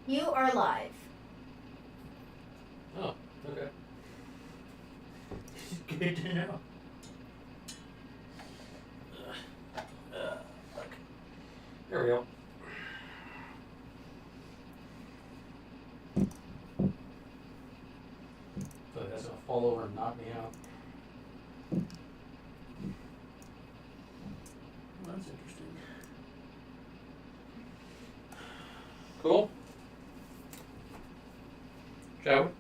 You are live. Oh, okay. Good to know. There we go. So that's gonna fall over and knock me out. Well, that's interesting. Cool. Shall we?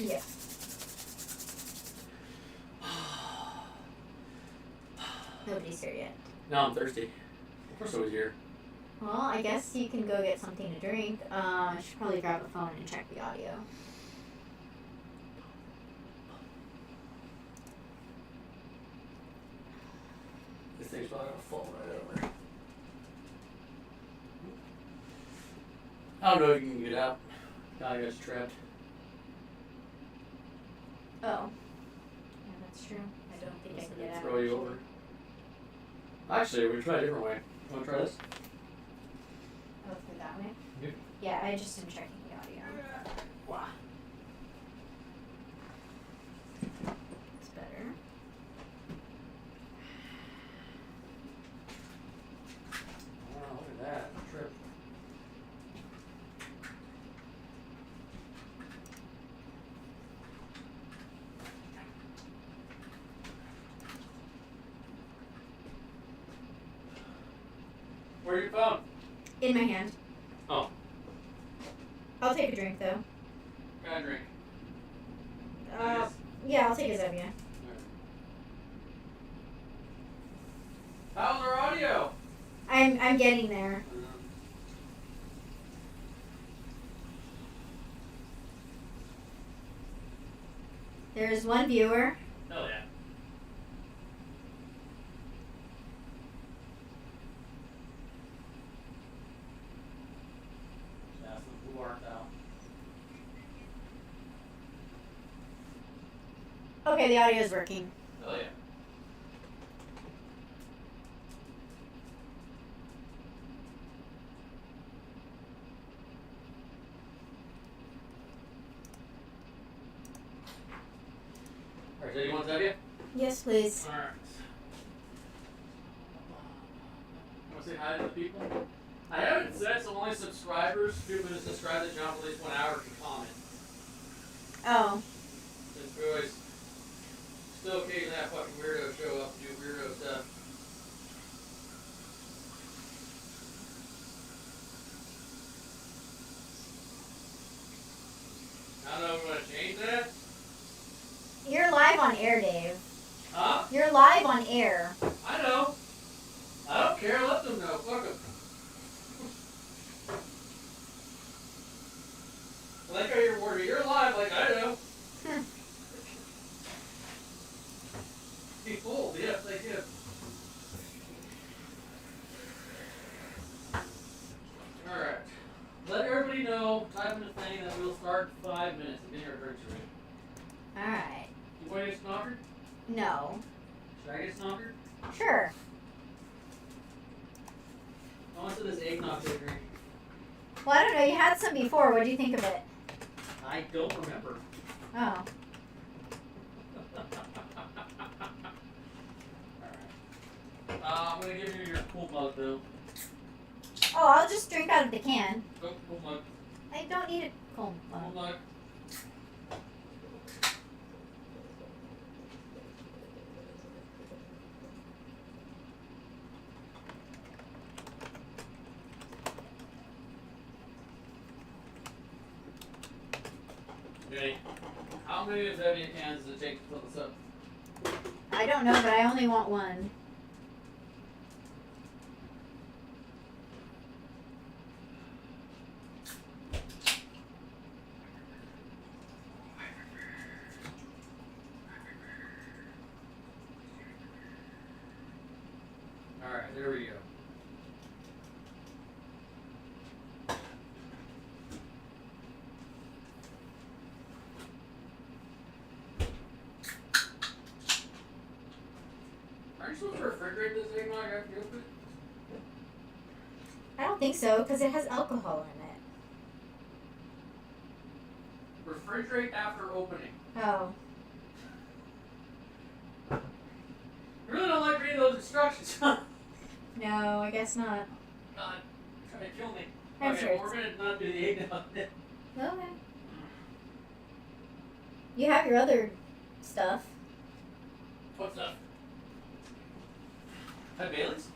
Yeah. Nobody's here yet. No, I'm thirsty. Of course I was here. Well, I guess you can go get something to drink. I should probably grab a phone and check the audio. This thing's probably gonna fall right over. I don't know if you can get out. I got trapped. Oh. Yeah, that's true. I don't think I can get out. Throw you over. Actually, we're gonna try a different way. You wanna try this? Oh, through that way? Yep. Yeah, I just am checking the audio. Wow. It's better. Oh, look at that. Trip. Where's your phone? In my hand. Oh. I'll take a drink, though. Got a drink. Yeah, I'll take a Zevia. How's our audio? I'm getting there. There's one viewer. Hell yeah. That's the Buhurt out. Okay, the audio is working. Hell yeah. Alright, so you want Zevia? Yes, please. Alright. You want to say hi to the people? I haven't said so only subscribers, people who subscribe to the channel for at least 1 hour can comment. Oh. Since we always still occasionally have fucking weirdos show up and do weirdo stuff. I don't know if we want to change that. You're live on air, Dave. Huh? You're live on air. I know. I don't care. Let them know. Fuck them. I like how you're worried. You're live, like I know. Be fooled. Yes, they do. Alright. Let everybody know, type in the thing, that we'll start in 5 minutes. And then your drinks are ready. Alright. You want to get snockered? No. Should I get snockered? Sure. I want to this eggnog to drink. Well, I don't know. You had some before. What do you think of it? I don't remember. Oh. Alright. I'm going to give you your cool mug, though. Oh, I'll just drink out of the can. Go, cool mug. I don't need a cold Cool mug. mug. Okay. How many of Zevia cans does it take to fill this up? I don't know, but I only want one. Alright, there we go. Aren't you supposed to refrigerate this eggnog after you open it? I don't think so, because it has alcohol in it. Refrigerate after opening. Oh. You really don't like reading those instructions, huh? No, I guess not. God, trying to kill me. I'm okay, sure well, we're gonna not do the egg now. Okay. You have your other stuff. What's up? Have Bailey's?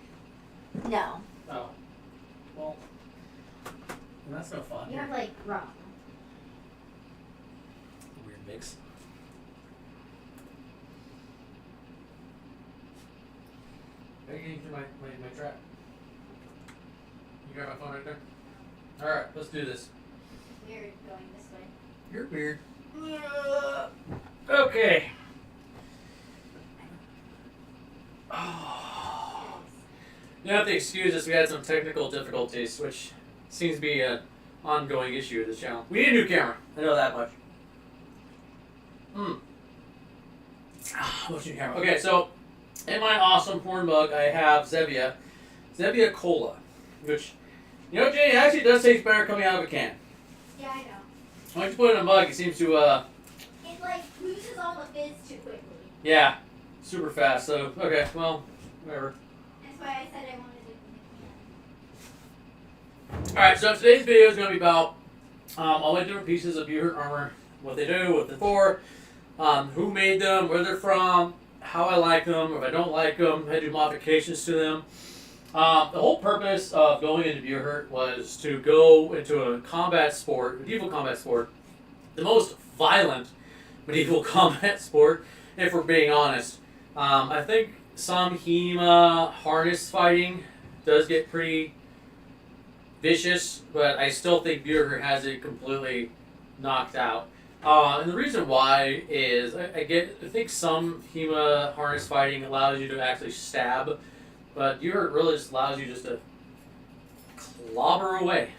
No. Oh. Well, that's no fun. You have like rum. Weird mix. Are you getting through my trap? You got my phone right there? Alright, let's do this. Weird going this way. You're weird. Okay. You have to excuse us, we had some technical difficulties, which seems to be an ongoing issue with this channel. We need a new camera. I know that much. What's new camera? Okay, so in my awesome porn mug, I have Zevia Cola, which, you know, Jay, it actually does taste better coming out of a can. Yeah, I know. Once you put it in a mug, it seems to, It like loses all the fizz too quickly. yeah, super fast. So, okay, well, whatever. That's why I said I wanted it in the can. Alright, so today's video is going to be about all my different pieces of Buhurt armor, what they do, what they're for, who made them, where they're from, how I like them, if I don't like them, how to do modifications to them. The whole purpose of going into Buhurt was to go into a combat sport, medieval combat sport, the most violent medieval combat sport, if we're being honest. I think some HEMA harness fighting does get pretty vicious, but I still think Buhurt has it completely knocked out. And the reason why is I think some HEMA harness fighting allows you to actually stab, but Buhurt really just allows you just to clobber away.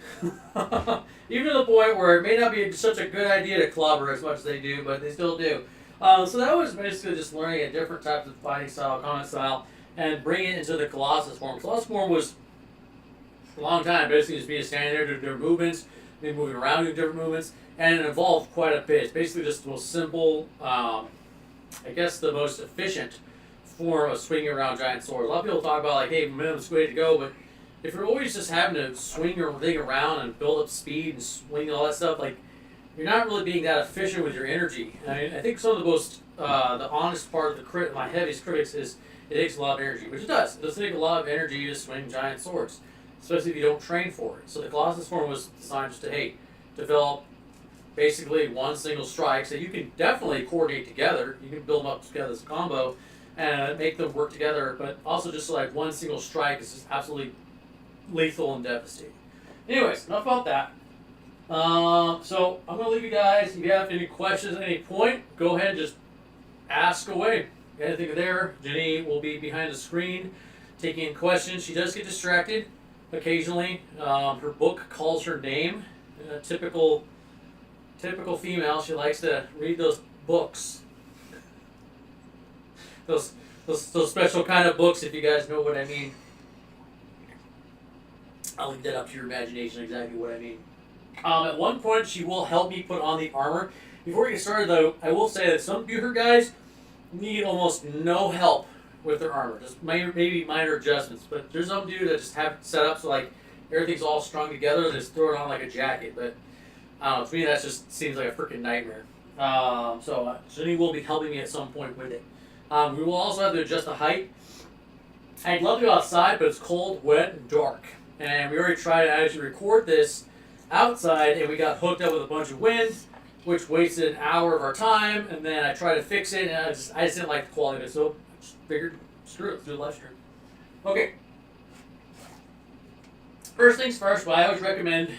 Even to the point where it may not be such a good idea to clobber as much as they do, but they still do. So that was basically just learning a different type of fighting style, combat style, and bringing it into the Colossus form. Colossus form was, for a long time, basically just being standing there doing different movements, maybe moving around doing different movements, and it evolved quite a bit. It's basically just the most simple, I guess the most efficient form of swinging around giant swords. A lot of people talk about like, hey, momentum's way to go, but if you're always just having to swing your thing around and build up speed and swing all that stuff, like, you're not really being that efficient with your energy. I mean, I think some of the most, the honest part of the my heaviest critics is it takes a lot of energy, which it does. It does take a lot of energy to swing giant swords, especially if you don't train for it. So the Colossus form was designed just to, hey, develop basically one single strike, so you can definitely coordinate together. You can build them up together as a combo and make them work together, but also just like one single strike is just absolutely lethal and devastating. Anyways, enough about that. So I'm going to leave you guys. If you have any questions at any point, go ahead and just ask away. Anything there, Jenny will be behind the screen taking questions. She does get distracted occasionally. Her book calls her name. Typical female. She likes to read those books. Those special kind of books, if you guys know what I mean. I'll leave that up to your imagination exactly what I mean. At one point, she will help me put on the armor. Before we get started, though, I will say that some Buhurt guys need almost no help with their armor. Just maybe minor adjustments. But there's some dude that just have it set up so like everything's all strung together and just throw it on like a jacket. But I don't know. To me, that just seems like a freaking nightmare. So Jenny will be helping me at some point with it. We will also have to adjust the height. I'd love to go outside, but it's cold, wet, and dark. And we already tried to actually record this outside, and we got hooked up with a bunch of wind, which wasted an hour of our time. And then I tried to fix it, and I just didn't like the quality of it, so I just figured, screw it, let's do a live stream. Okay. First things first, what I always recommend,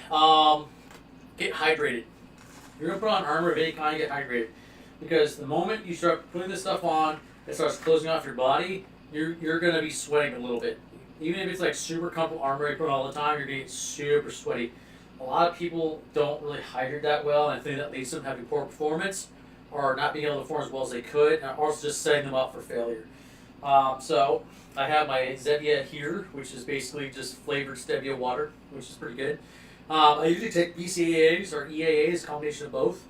get hydrated. If you're gonna put on armor of any kind, get hydrated, because the moment you start putting this stuff on, it starts closing off your body. You're gonna be sweating a little bit. Even if it's like super comfortable armor you put on all the time, you're getting super sweaty. A lot of people don't really hydrate that well, and I think that leads to them having poor performance or not being able to perform as well as they could, and also just setting them up for failure. So I have my Zevia here, which is basically just flavored stevia water, which is pretty good. I usually take BCAAs or EAAs, combination of both.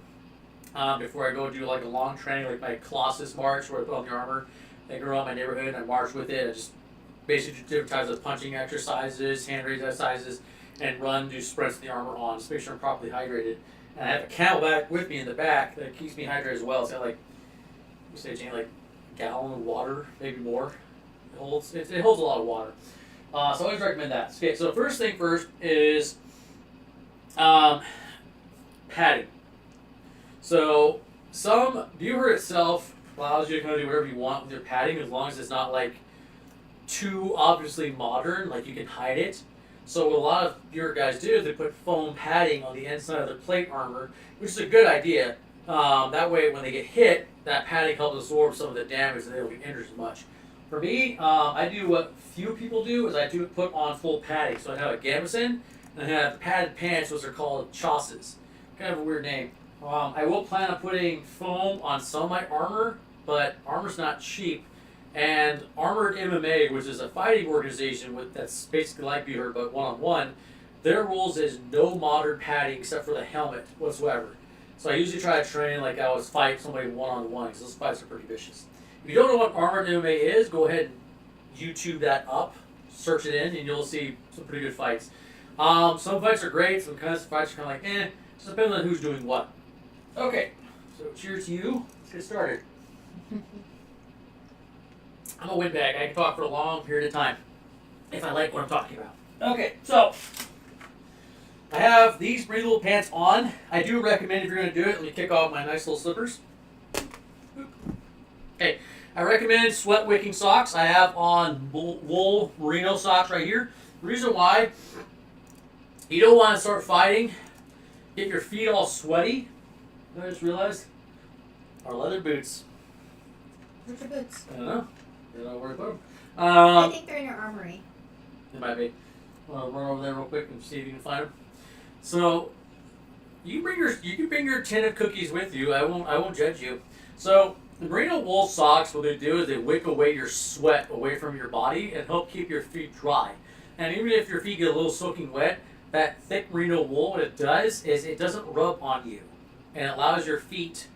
before I go do like a long training, like my Colossus march where I put on the armor. I go around my neighborhood and I march with it. I just basically do different types of punching exercises, hand raise exercises, and run, do sprints with the armor on, just make sure I'm properly hydrated. And I have a Camelback with me in the back that keeps me hydrated as well. It's got like, you say, Jane, like a gallon of water, maybe more. It holds a lot of water. So I always recommend that. Okay, so first thing first is padding. So some Buhurt itself allows you to kind of do whatever you want with your padding as long as it's not like too obviously modern, like you can hide it. So what a lot of Buhurt guys do is they put foam padding on the inside of their plate armor, which is a good idea. That way when they get hit, that padding helps absorb some of the damage and they don't get injured as much. For me, I do what few people do is I do put on full padding. So I have a gambeson and I have padded pants, which are called chausses. Kind of a weird name. I will plan on putting foam on some of my armor, but armor's not cheap. And Armored MMA, which is a fighting organization that's basically like Buhurt but one-on-one, their rules is no modern padding except for the helmet whatsoever. So I usually try to train like I was fight somebody one-on-one because those fights are pretty vicious. If you don't know what Armored MMA is, go ahead and YouTube that up, search it in, and you'll see some pretty good fights. Some fights are great, some kinds of fights are kind of like, just depends on who's doing what. Okay, so cheers to you. Let's get started. I'm a windbag. I can talk for a long period of time if I like what I'm talking about. Okay, so I have these breathable pants on. I do recommend if you're going to do it, let me kick off my nice little slippers. Okay, I recommend sweat wicking socks. I have on wool merino socks right here. The reason why you don't want to start fighting, get your feet all sweaty. I just realized our leather boots. Where's your boots? I don't know. I don't know where to put them. I think they're in your armory. It might be. I'll run over there real quick and see if you can find them. So you can bring your tin of cookies with you. I won't judge you. So the merino wool socks, what they do is they wick away your sweat away from your body and help keep your feet dry. And even if your feet get a little soaking wet, that thick merino wool, what it does is it doesn't rub on you, and it allows your feet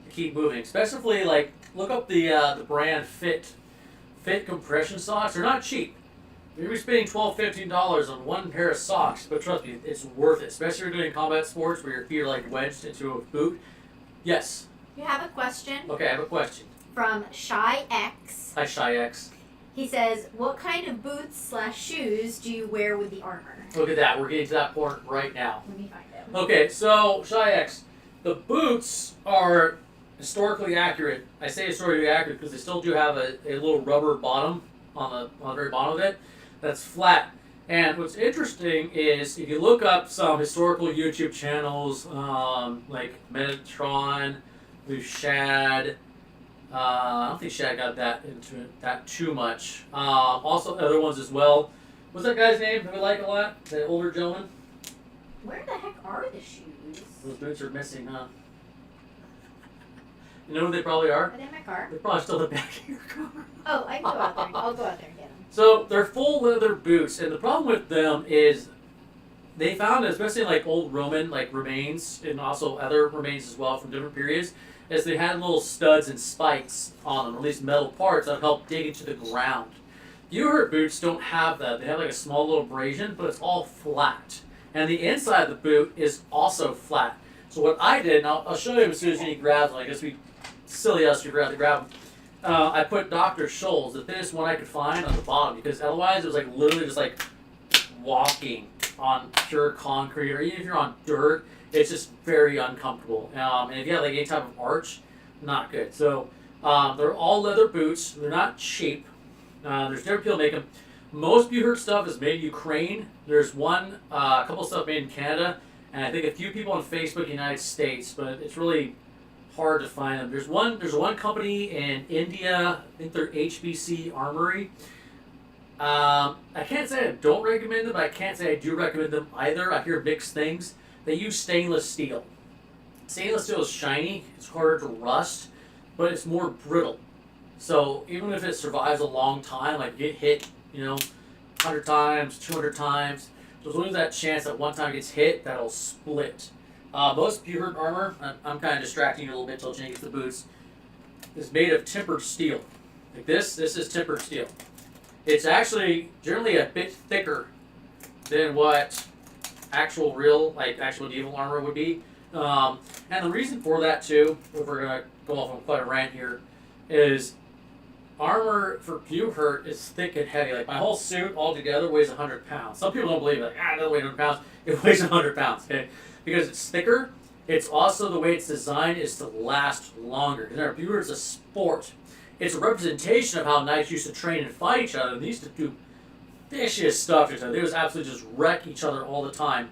to keep moving. Especially like look up the brand Fit compression socks. They're not cheap. You're spending $12-15 on one pair of socks, but trust me, it's worth it. Especially if you're doing combat sports where your feet are like wedged into a boot. Yes. You have a question? Okay, I have a question. From Shy X. Hi, Shy X. He says, what kind of boots/shoes do you wear with the armor? Look at that. We're getting to that point right now. Let me find them. Okay, so Shy X, the boots are historically accurate. I say historically accurate because they still do have a little rubber bottom on the very bottom of it that's flat. And what's interesting is if you look up some historical YouTube channels like Patron, we've Shad. I don't think Shad got that into that too much. Also other ones as well. What's that guy's name that we like a lot? The older gentleman? Where the heck are the shoes? Those boots are missing, huh? You know who they probably are? Are they in my car? They're probably still in the back of your car. Oh, I can go out there. I'll go out there and get them. So they're full leather boots, and the problem with them is they found, especially like old Roman like remains, and also other remains as well from different periods, is they had little studs and spikes on them, or at least metal parts that help dig into the ground. Buhurt boots don't have that. They have like a small little abrasion, but it's all flat. And the inside of the boot is also flat. So what I did, and I'll show you as soon as you grab them, I guess silly us to grab them. I put Dr. Scholl's, the thinnest one I could find, on the bottom, because otherwise it was like literally just like walking on pure concrete, or even if you're on dirt, it's just very uncomfortable. And if you have like any type of arch, not good. So they're all leather boots. They're not cheap. There's different people make them. Most Buhurt stuff is made in Ukraine. There's a couple of stuff made in Canada, and I think a few people on Facebook, United States, but it's really hard to find them. There's one company in India. I think they're HBC Armory. I can't say I don't recommend them, but I can't say I do recommend them either. I hear mixed things. They use stainless steel. Stainless steel is shiny. It's harder to rust, but it's more brittle. So even if it survives a long time, like get hit, 100 times, 200 times, there's always that chance that one time it gets hit, that'll split. Most Buhurt armor, I'm kind of distracting you a little bit till Jenny gets the boots, is made of tempered steel. Like this is tempered steel. It's actually generally a bit thicker than what actual medieval armor would be. And the reason for that too, if we're gonna go off on quite a rant here, is armor for Buhurt is thick and heavy. Like my whole suit altogether weighs 100 pounds. Some people don't believe it. It doesn't weigh 100 pounds. It weighs 100 pounds. Okay, because it's thicker. It's also the way it's designed is to last longer. Because Buhurt is a sport. It's a representation of how knights used to train and fight each other. They used to do vicious stuff to each other. They would absolutely just wreck each other all the time.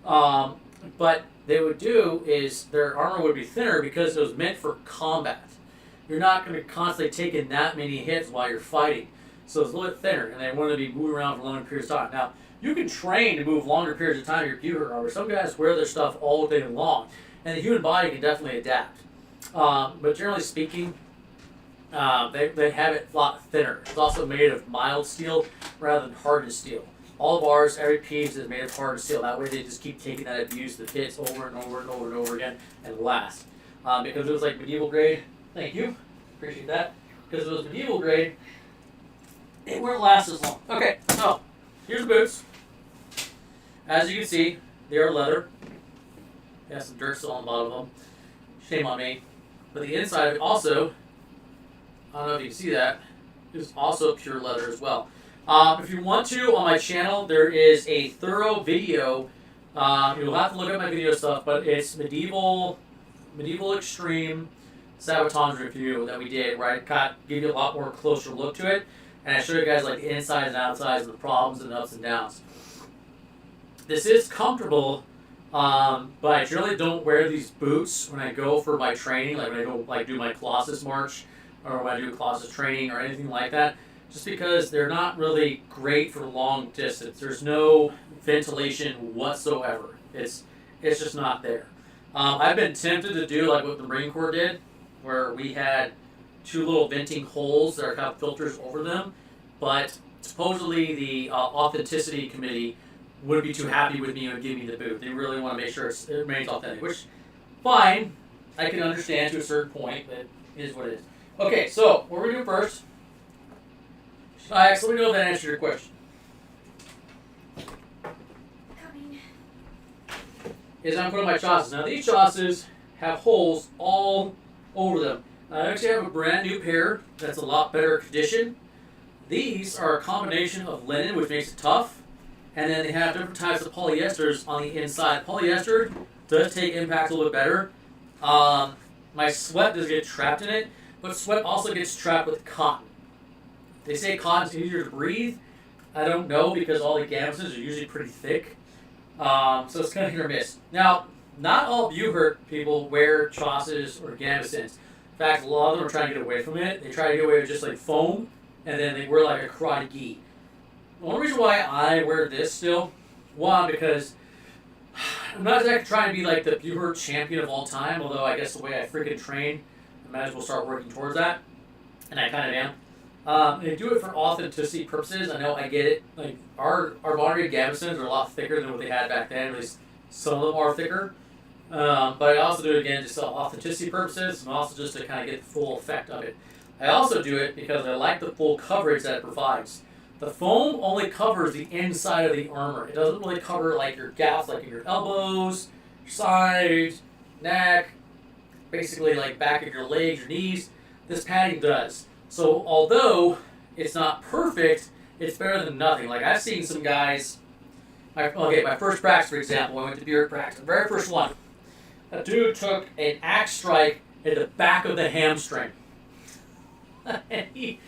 But they would do is their armor would be thinner because it was meant for combat. You're not going to constantly take in that many hits while you're fighting. So it's a little bit thinner, and they want to be moving around for longer periods of time. Now, you can train to move longer periods of time in your Buhurt armor. Some guys wear their stuff all day long, and the human body can definitely adapt. But generally speaking, they have it a lot thinner. It's also made of mild steel rather than hardened steel. All of ours, every piece is made of hardened steel. That way they just keep taking that abuse that hits over and over and over and over again and lasts. Because it was like medieval grade. Thank you. Appreciate that. Because it was medieval grade, it wouldn't last as long. Okay, so here's the boots. As you can see, they are leather. They have some dirt still on the bottom of them. Shame on me. But the inside of it also, I don't know if you can see that, is also pure leather as well. If you want to, on my channel, there is a thorough video. You'll have to look at my video stuff, but it's medieval extreme sabotage review that we did, where I give you a lot more closer look to it, and I show you guys like the insides and outsides and the problems and the ups and downs. This is comfortable, but I generally don't wear these boots when I go for my training, like when I go do my Colossus march, or when I do Colossus training or anything like that, just because they're not really great for long distance. There's no ventilation whatsoever. It's just not there. I've been tempted to do like what the Marine Corps did, where we had two little venting holes that are kind of filters over them, but supposedly the authenticity committee wouldn't be too happy with me and give me the boot. They really want to make sure it remains authentic, which, fine, I can understand to a certain point, but it is what it is. Okay, so what we're going to do first, so let me know if that answered your question. Coming. Is I'm putting my chassis. Now these chassis have holes all over them. I actually have a brand new pair that's a lot better condition. These are a combination of linen, which makes it tough, and then they have different types of polyesters on the inside. Polyester does take impact a little bit better. My sweat does get trapped in it, but sweat also gets trapped with cotton. They say cotton's easier to breathe. I don't know, because all the gambesons are usually pretty thick. So it's kind of hit or miss. Now, not all Buhurt people wear chassis or gambesons. In fact, a lot of them are trying to get away from it. They try to get away with just like foam, and then they wear like a karate gi. The only reason why I wear this still, one, because I'm not exactly trying to be like the Buhurt champion of all time, although I guess the way I freaking train, I might as well start working towards that, and I kind of am. They do it for authenticity purposes. I know, I get it. Like our modern gambesons are a lot thicker than what they had back then. At least some of them are thicker. But I also do it again just for authenticity purposes, and also just to kind of get the full effect of it. I also do it because I like the full coverage that it provides. The foam only covers the inside of the armor. It doesn't really cover like your gaps, like in your elbows, your sides, neck, basically like back of your legs, your knees. This padding does. So although it's not perfect, it's better than nothing. Like I've seen some guys, my first practice, for example, I went to Buhurt practice, the very first one. A dude took an axe strike at the back of the hamstring. And he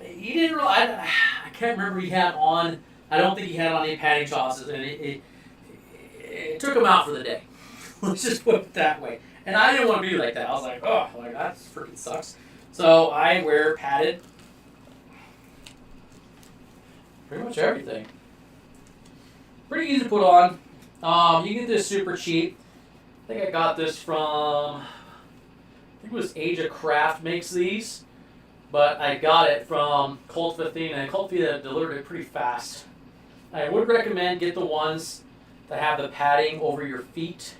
didn't really, I can't remember he had on, I don't think he had on any padding chassis, and it took him out for the day. Let's just put it that way. And I didn't want to be like that. I was like, oh, like that freaking sucks. So I wear padded pretty much everything. Pretty easy to put on. You can get this super cheap. I think I got this from, I think it was Age of Craft makes these. But I got it from Colt 15, and Colt 15 delivered it pretty fast. I would recommend get the ones that have the padding over your feet.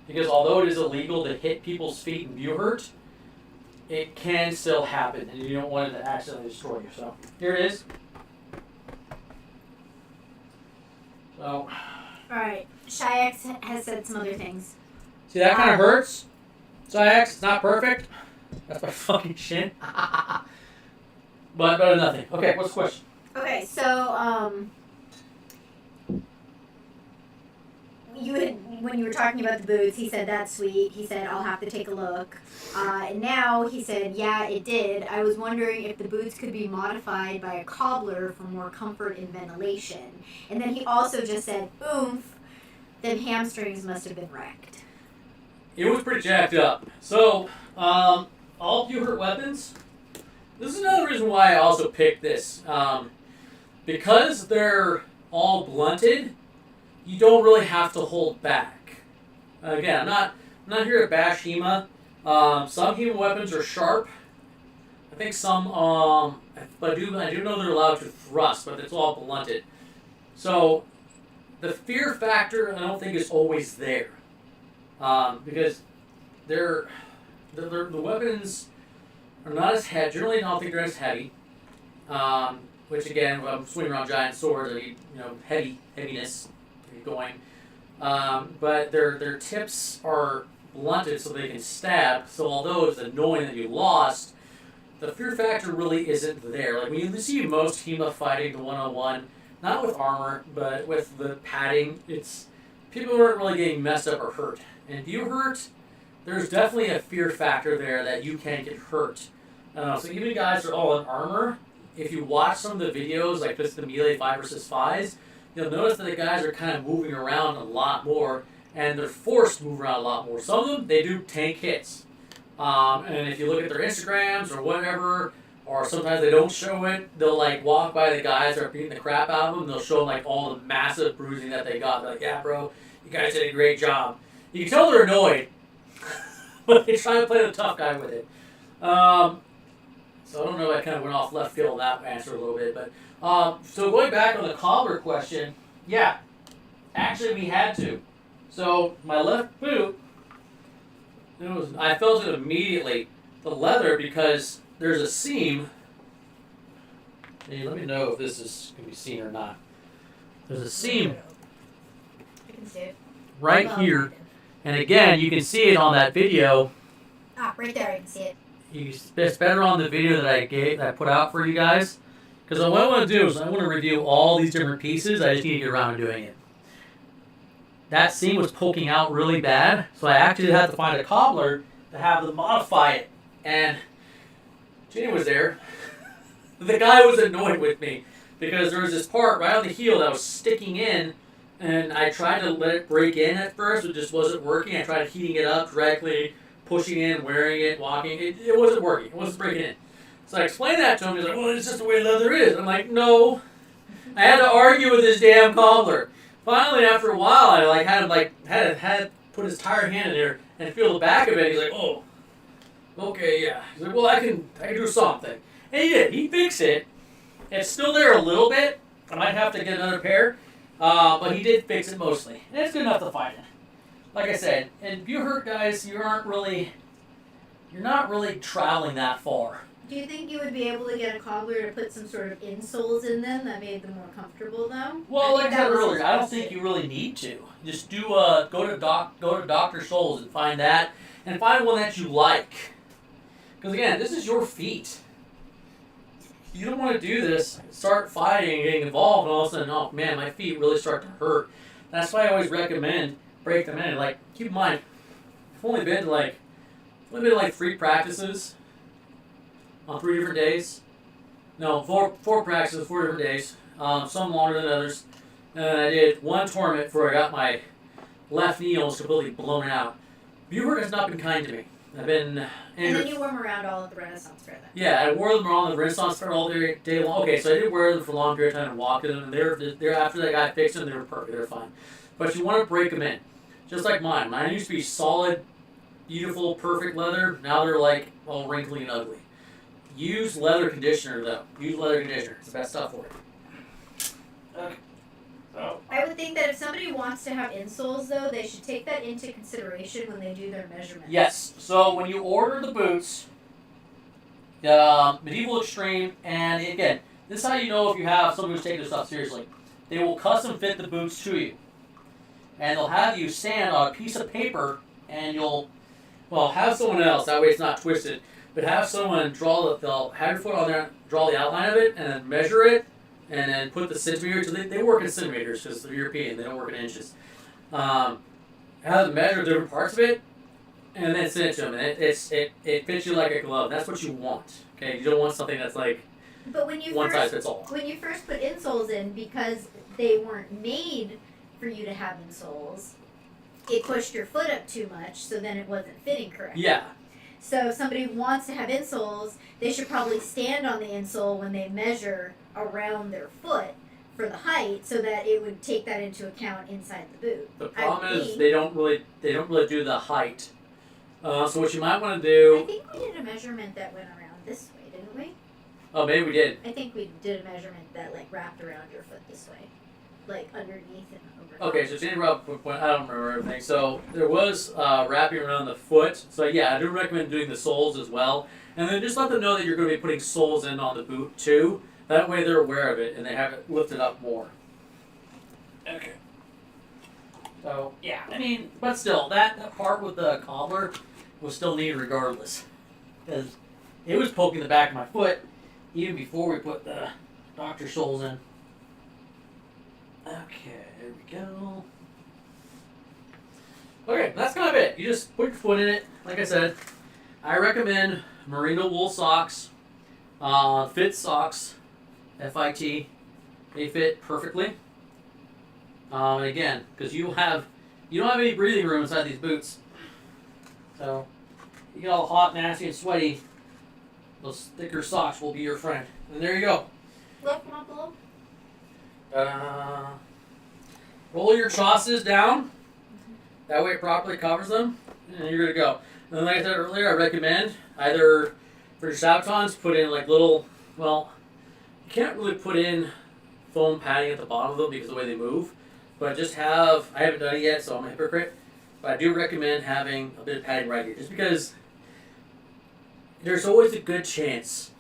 because although it is illegal to hit people's feet in Buhurt, it can still happen, and you don't want it to accidentally destroy you. So here it is. So. All right. Shy-X has said some other things. See, that kind of hurts. Shy-X, it's not perfect. That's my fucking shin. But better than nothing. Okay, what's the question? Okay, so when you were talking about the boots, he said that's sweet. He said I'll have to take a look. And now he said, yeah, it did. I was wondering if the boots could be modified by a cobbler for more comfort and ventilation. And then he also just said, oomph, them hamstrings must have been wrecked. It was pretty jacked up. So, all Buhurt weapons. This is another reason why I also picked this. Because they're all blunted, you don't really have to hold back. Again, I'm not here to bash HEMA. Some HEMA weapons are sharp. I think some, but I do know they're allowed to thrust, but it's all blunted. So, the fear factor I don't think is always there. Because the weapons are not as heavy. Generally, I don't think they're as heavy. Which again, when I'm swinging around giant swords, I need heaviness to get going. But their tips are blunted so they can stab. So although it's annoying that you lost, the fear factor really isn't there. Like when you see most HEMA fighting the 1-on-1, not with armor, but with the padding, people aren't really getting messed up or hurt. And if you hurt, there's definitely a fear factor there that you can get hurt. So even guys that are all in armor, if you watch some of the videos, like this, the melee 5 versus 5s, you'll notice that the guys are kind of moving around a lot more, and they're forced to move around a lot more. Some of them, they do tank hits. And if you look at their Instagrams or whatever, or sometimes they don't show it, they'll like walk by the guys that are beating the crap out of them, and they'll show them like all the massive bruising that they got. They're like, yeah, bro, you guys did a great job. You can tell they're annoyed, but they try to play the tough guy with it. So I don't know, I kind of went off left field on that answer a little bit. But so going back on the cobbler question, yeah, actually we had to. So my left boot, I felt it immediately, the leather, because there's a seam. Hey, let me know if this can be seen or not. There's a seam I can see it. right here. And again, you can see it on that video. Ah, right there, I can see it. It's better on the video that I put out for you guys. Because what I want to do is I want to review all these different pieces. I just need to get around to doing it. That seam was poking out really bad, so I actually had to find a cobbler to have them modify it. And Jenny was there. The guy was annoyed with me because there was this part right on the heel that was sticking in, and I tried to let it break in at first, it just wasn't working. I tried heating it up directly, pushing in, wearing it, walking. It wasn't working. It wasn't breaking in. So I explained that to him. He's like, well, it's just the way leather is. I'm like, no. I had to argue with this damn cobbler. Finally, after a while, I had put his tire hand in there and feel the back of it. He's like, oh, okay, yeah. He's like, well, I can do something. And he did. He fixed it. It's still there a little bit. I might have to get another pair. But he did fix it mostly. And it's good enough to fight it. Like I said, and Buhurt guys, you're not really traveling that far. Do you think you would be able to get a cobbler to put some sort of insoles in them that made them more comfortable, though? Well, like I said earlier, I don't think you really need to. Just do go to Dr. Scholl's and find that, and find one that you like. Because again, this is your feet. You don't want to do this, start fighting, getting involved, and all of a sudden, oh man, my feet really start to hurt. That's why I always recommend break them in. Like, keep in mind, I've only been to like 3 practices on 3 different days. No, four practices, 4 different days. Some longer than others. And I did 1 tournament where I got my left knee almost completely blown out. Buhurt has not been kind to me. I've been... And then you wore them around all at the Renaissance Fair then? Yeah, I wore them around the Renaissance Fair all day long. Okay, so I did wear them for a long period of time and walk in them, and they're after that guy fixed them, they were perfect, they were fine. But you want to break them in. Just like mine. Mine used to be solid, beautiful, perfect leather. Now they're like all wrinkly and ugly. Use leather conditioner though. Use leather conditioner. It's the best stuff for it. Okay. So. I would think that if somebody wants to have insoles, though, they should take that into consideration when they do their measurements. Yes. So when you order the boots, Medieval Extreme, and again, this is how you know if you have somebody who's taking their stuff seriously. They will custom fit the boots to you, and they'll have you stand on a piece of paper, and you'll, have someone else. That way it's not twisted. But have someone they'll have your foot on there, draw the outline of it, and then measure it, and then put the centimeters. So they work in centimeters because they're European. They don't work in inches. Have them measure different parts of it, and then send it to them. And it fits you like a glove. That's what you want. Okay, you don't want something that's like But when you one size fits all. When you first put insoles in, because they weren't made for you to have insoles, it pushed your foot up too much, so then it wasn't fitting correctly. Yeah. So if somebody wants to have insoles, they should probably stand on the insole when they measure around their foot for the height, so that it would take that into account inside the boot. The problem is they don't really do the height. So what you might want to do. I think we did a measurement that went around this way, didn't we? Oh, maybe we did. I think we did a measurement that like wrapped around your foot this way, like underneath and over. Okay, so Jenny Rob, I don't remember everything. So there was wrapping around the foot. So yeah, I do recommend doing the soles as well. And then just let them know that you're going to be putting soles in on the boot too. That way they're aware of it and they have it lifted up more. Okay. So yeah, I mean, but still, that part with the cobbler was still needed regardless. Because it was poking the back of my foot even before we put the doctor soles in. Okay, there we go. Okay, that's kind of it. You just put your foot in it. Like I said, I recommend merino wool socks, fit socks, FIT. They fit perfectly. And again, because you don't have any breathing room inside these boots, so you get all hot, nasty, and sweaty. Those thicker socks will be your friend. And there you go. Look, come up a little. Roll your chausses down. That way it properly covers them, and you're good to go. And then, like I said earlier, I recommend either for your sabotons, put in like little, you can't really put in foam padding at the bottom of them because of the way they move. But just I haven't done it yet, so I'm a hypocrite. But I do recommend having a bit of padding right here, just because there's always a good chance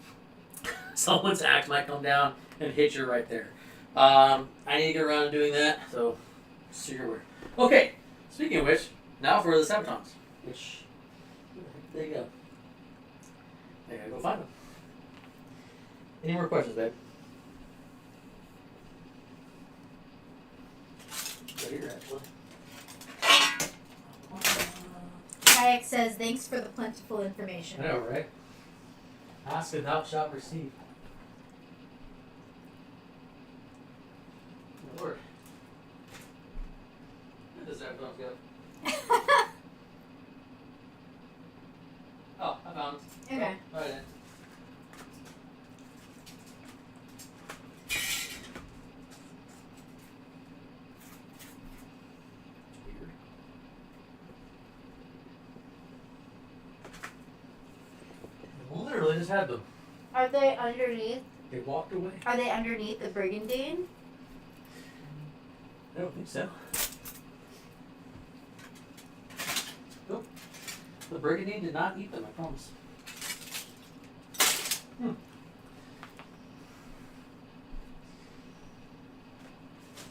someone's axe might come down and hit you right there. I need to get around to doing that, so you're aware. Okay, speaking of which, now for the sabotons. There you go. I gotta go find them. Any more questions, babe? Right here, actually. Kayak says, thanks for the plentiful information. I know, right? Ask and thou shalt receive. My Lord. Where does that go? Oh, I found it. Okay. Oh, right in. Weird. I literally just had them. Are they underneath? They walked away. Are they underneath the brigandine? I don't think so. Nope. The brigandine did not eat them, I promise.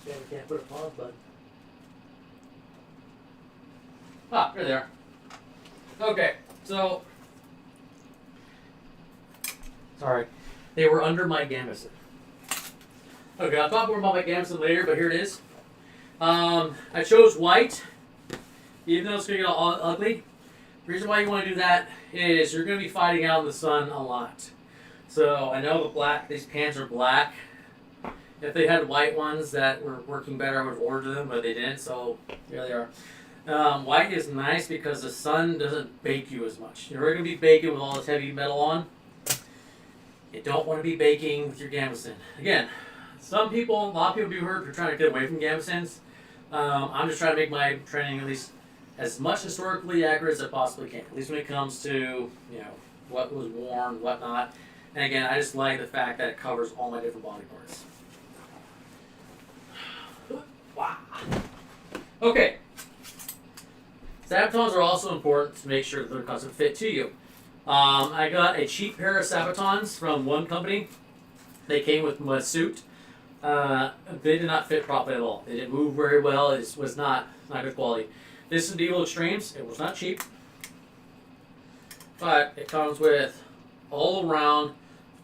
Yeah, we can't put a pause button. Ah, there they are. Okay, so. Sorry. They were under my gambeson. Okay, I'll talk more about my gambeson later, but here it is. I chose white, even though it's going to get all ugly. The reason why you want to do that is you're going to be fighting out in the sun a lot. So I know these pants are black. If they had white ones that were working better, I would have ordered them, but they didn't, so here they are. White is nice because the sun doesn't bake you as much. You're going to be baking with all this heavy metal on. You don't want to be baking with your gambeson. Again, a lot of people Buhurt are trying to get away from gambesons. I'm just trying to make my training at least as much historically accurate as I possibly can. At least when it comes to what was worn, whatnot. And again, I just like the fact that it covers all my different body parts. Okay. Sabatons are also important to make sure that they're custom fit to you. I got a cheap pair of Sabatons from one company. They came with my suit. They did not fit properly at all. They didn't move very well. It was not good quality. This is Medieval Extremes. It was not cheap. But it comes with all around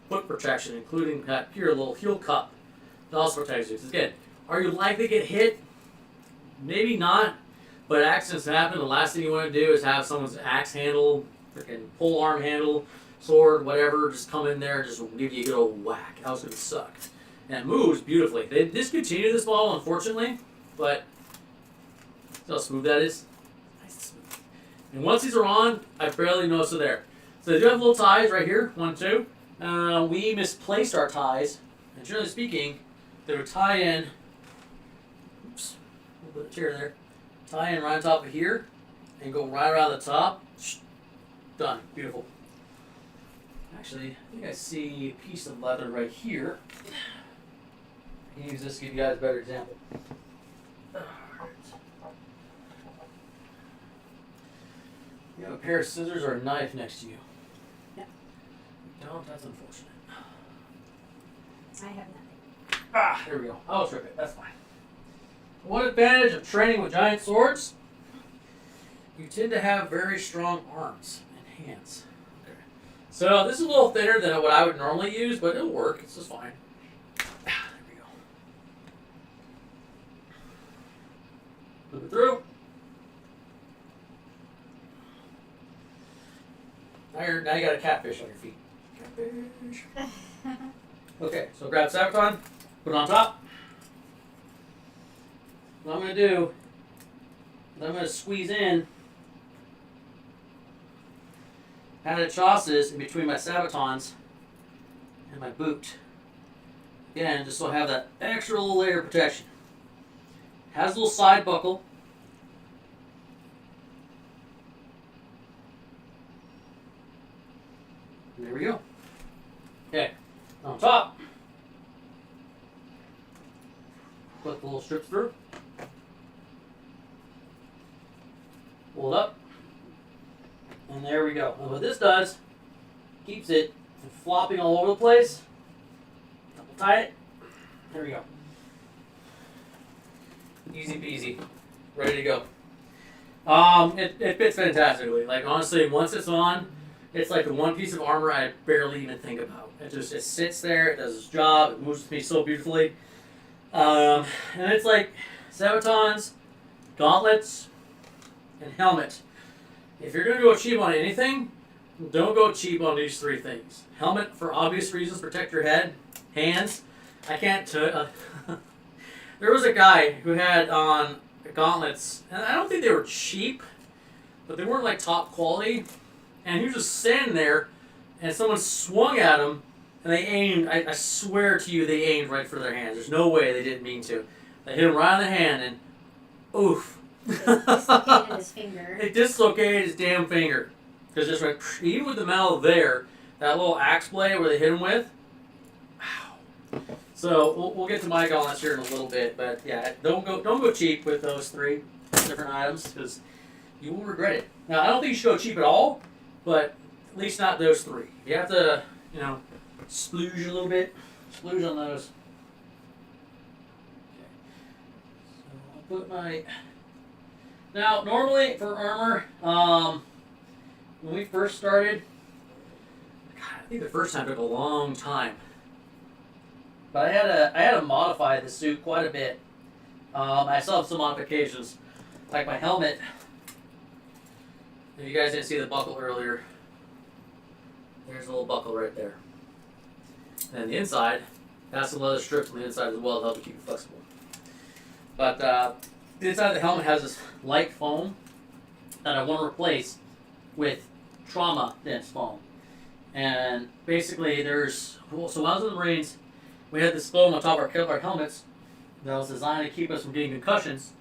foot protection, including that here little heel cup. It also protects you. Again, are you likely to get hit? Maybe not. But accidents happen. The last thing you want to do is have someone's axe handle, freaking pole arm handle, sword, whatever, just come in there and just give you a good old whack. That was going to suck. And it moves beautifully. They discontinued this model, unfortunately, but see how smooth that is? Nice and smooth. And once these are on, I barely notice they're there. So they do have little ties right here, 1, 2. We misplaced our ties, and generally speaking, they would tie in, oops, a little bit of tear there, tie in right on top of here, and go right around the top. Done. Beautiful. Actually, I think I see a piece of leather right here. I can use this to give you guys a better example. You have a pair of scissors or a knife next to you? No. You don't? That's unfortunate. I have nothing. There we go. I'll trip it. That's fine. One advantage of training with giant swords, you tend to have very strong arms and hands. Okay. So this is a little thinner than what I would normally use, but it'll work. It's just fine. There we go. Move it through. Now you got a catfish on your feet. Catfish. Okay, so grab Sabaton, put it on top. What I'm going to do is I'm going to squeeze in added chausses in between my Sabatons and my boot. Again, just so I have that extra little layer of protection. Has a little side buckle. And there we go. Okay, on top, put the little strips through. Pull it up. And there we go. And what this does, keeps it from flopping all over the place. Double tie it. There we go. Easy peasy. Ready to go. It fits fantastically. Like honestly, once it's on, it's like the one piece of armor I barely even think about. It sits there, it does its job, it moves with me so beautifully. And it's like Sabatons, gauntlets, and helmet. If you're going to go cheap on anything, don't go cheap on these three things. Helmet, for obvious reasons, protect your head. Hands, I can't there was a guy who had on gauntlets, and I don't think they were cheap, but they weren't like top quality. And he was just standing there, and someone swung at him, and they aimed, I swear to you, they aimed right for their hands. There's no way they didn't mean to. They hit him right on the hand, and oof. Dislocated his finger. It dislocated his damn finger. Because just went, even with the metal there, that little axe blade where they hit him with, wow. So we'll get to my gauntlets here in a little bit, but yeah, don't go cheap with those three different items because you will regret it. Now I don't think you should go cheap at all, but at least not those three. You have to, splooge a little bit, splooge on those. Okay. So I'll put my. Now normally for armor, when we first started, God, I think the first time took a long time. But I had to modify the suit quite a bit. I still have some modifications, like my helmet. If you guys didn't see the buckle earlier, there's a little buckle right there. And the inside has some leather strips on the inside as well to help you keep it flexible. But the inside of the helmet has this light foam that I want to replace with trauma dense foam. And basically so when I was in the Marines, we had this foam on top of our helmets that was designed to keep us from getting concussions,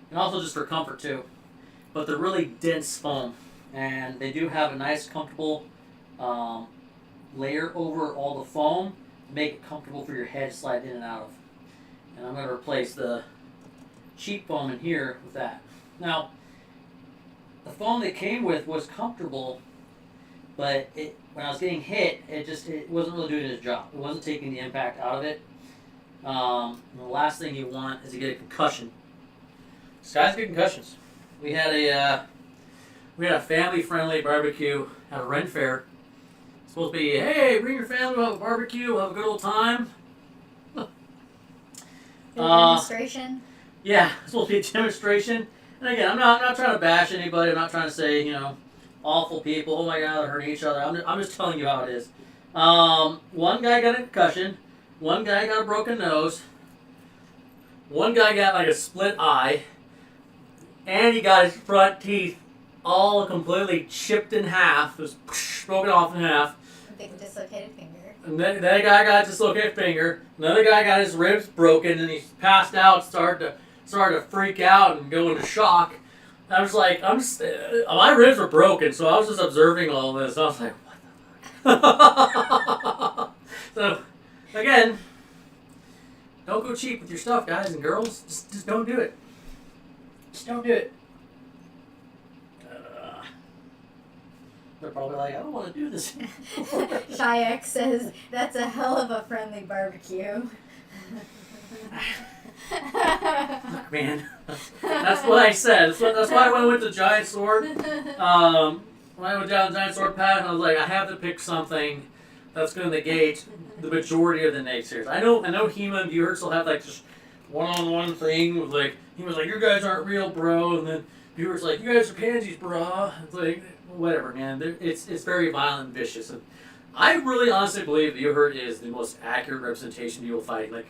and also just for comfort too. But they're really dense foam, and they do have a nice, comfortable layer over all the foam to make it comfortable for your head to slide in and out of. And I'm going to replace the cheap foam in here with that. Now, the foam that came with was comfortable, but when I was getting hit, it wasn't really doing its job. It wasn't taking the impact out of it. And the last thing you want is to get a concussion. These guys get concussions. We had a family-friendly barbecue at a Ren Fair. It's supposed to be, hey, bring your family, we'll have a barbecue, we'll have a good old time. Demonstration. Yeah, it's supposed to be a demonstration. And again, I'm not trying to bash anybody. I'm not trying to say, awful people. Oh my God, they're hurting each other. I'm just telling you how it is. One guy got a concussion. One guy got a broken nose. One guy got like a split eye. And he got his front teeth all completely chipped in half. It was broken off in half. A big dislocated finger. And then that guy got a dislocated finger. Another guy got his ribs broken, and he passed out, started to freak out and go into shock. I was like, my ribs were broken, so I was just observing all this. I was like, what the fuck? So, again, don't go cheap with your stuff, guys and girls. Just don't do it. Just don't do it. They're probably like, I don't want to do this anymore. Shayak says, that's a hell of a friendly barbecue. Look, man, that's what I said. That's why I went to Giant Sword. When I went down Giant Sword path, I was like, I have to pick something that's going to negate the majority of the naysayers. I know Hema and Buhurt will have like just one-on-one thing with like, he was like, your guys aren't real, bro, and then Buhurt's like, you guys are pansies, bro. It's like, whatever, man. It's very violent and vicious, and I really honestly believe Buhurt is the most accurate representation you will fight. Like,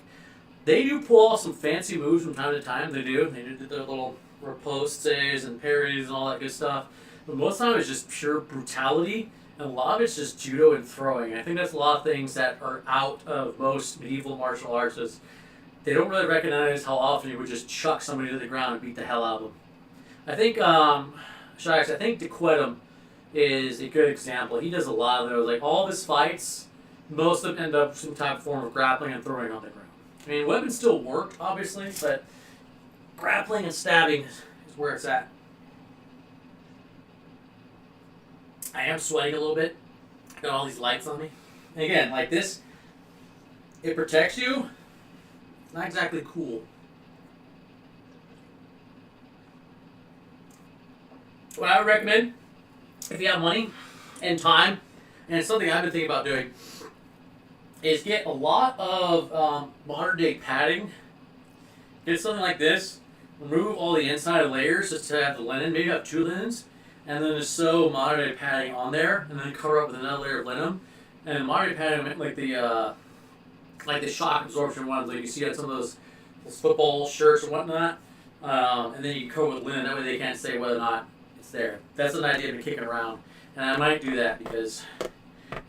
they do pull off some fancy moves from time to time. They do. They do their little ripostes and parries and all that good stuff. But most of the time it's just pure brutality, and a lot of it's just judo and throwing. I think that's a lot of things that are out of most medieval martial arts. Is they don't really recognize how often you would just chuck somebody to the ground and beat the hell out of them. I think, Shax, I think DeQuetum is a good example. He does a lot of those. Like, all of his fights, most of them end up some type of form of grappling and throwing on the ground. I mean, weapons still work, obviously, but grappling and stabbing is where it's at. I am sweating a little bit. Got all these lights on me. And again, like this, it protects you. It's not exactly cool. What I would recommend, if you have money and time, and it's something I've been thinking about doing, is get a lot of modern day padding. Get something like this. Remove all the inside layers just to have the linen. Maybe have 2 linens, and then just sew modern day padding on there, and then cover up with another layer of linen. And modern day padding, like the shock absorption ones, like you see on some of those football shirts and whatnot. And then you cover with linen. That way they can't say whether or not it's there. That's an idea I've been kicking around, and I might do that because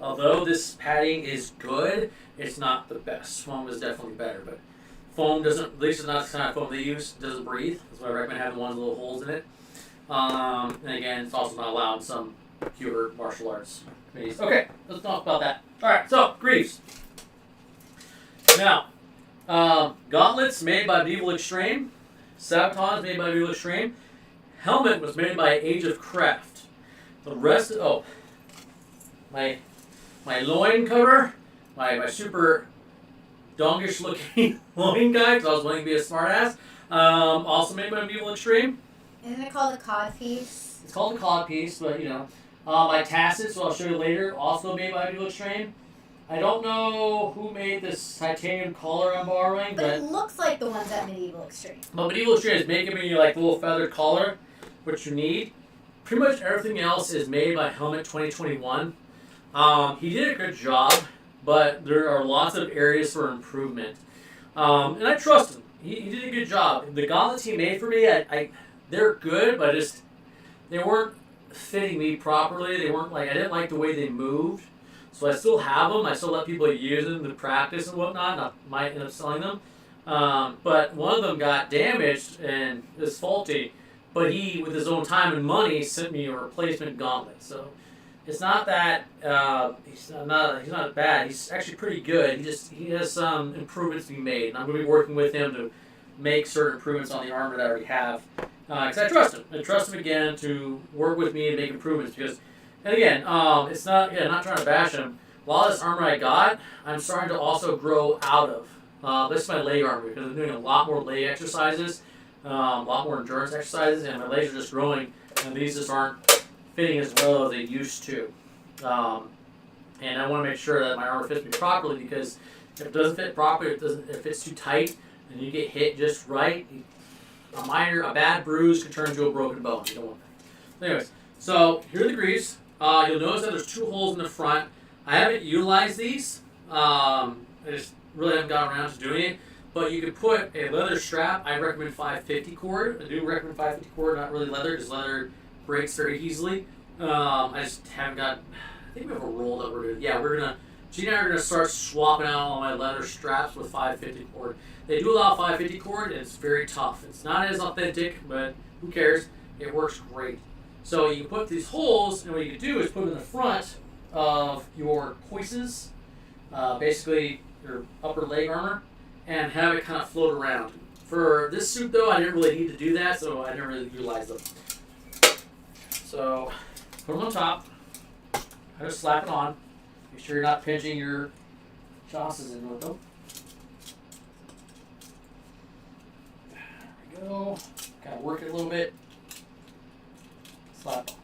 although this padding is good, it's not the best. Foam is definitely better, but foam doesn't, at least it's not the kind of foam they use, doesn't breathe. That's why I recommend having one with little holes in it. And again, it's also not allowed in some pure martial arts committees. Okay, let's talk about that. Alright, so, greaves. Now, gauntlets made by Medieval Extreme. Sabatons made by Medieval Extreme. Helmet was made by Age of Craft. The rest, my loin cover, my super dongish looking loin guy, because I was wanting to be a smartass, also made by Medieval Extreme. Isn't it called a cod piece? It's called a cod piece, but my tassets, so I'll show you later, also made by Medieval Extreme. I don't know who made this titanium collar I'm borrowing, but it looks like the ones at Medieval Extreme. But Medieval Extreme is making me like a little feathered collar, which you need. Pretty much everything else is made by Helmet 2021. He did a good job, but there are lots of areas for improvement. And I trust him. He did a good job. The gauntlets he made for me, they're good, but they weren't fitting me properly. They weren't I didn't like the way they moved. So I still have them. I still let people use them to practice and whatnot. I might end up selling them. But one of them got damaged and is faulty. But he, with his own time and money, sent me a replacement gauntlet. So it's not that he's not bad. He's actually pretty good. He has some improvements to be made, and I'm going to be working with him to make certain improvements on the armor that I already have. Because I trust him. I trust him again to work with me and make improvements. Because, and again, it's not, yeah, not trying to bash him. A lot of this armor I got, I'm starting to also grow out of. This is my leg armor because I'm doing a lot more leg exercises, a lot more endurance exercises, and my legs are just growing, and these just aren't fitting as well as they used to. And I want to make sure that my armor fits me properly, because if it doesn't fit properly, if it fits too tight, and you get hit just right, a bad bruise could turn into a broken bone. You don't want that. Anyways, so here are the greaves. You'll notice that there's 2 holes in the front. I haven't utilized these. I just really haven't gotten around to doing it. But you could put a leather strap. I recommend 550 cord. I do recommend 550 cord, not really leather, because leather breaks very easily. I just haven't got. I think we have a roll that we're doing. Yeah, Gina and I are gonna start swapping out all my leather straps with 550 cord. They do allow 550 cord, and it's very tough. It's not as authentic, but who cares? It works great. So you put these holes, and what you can do is put them in the front of your coices, basically your upper leg armor, and have it kind of float around. For this suit, though, I didn't really need to do that, so I didn't really utilize them. So put them on top. I just slap it on. Make sure you're not pinching your josses in with them. There we go. Kind of work it a little bit. Slap on.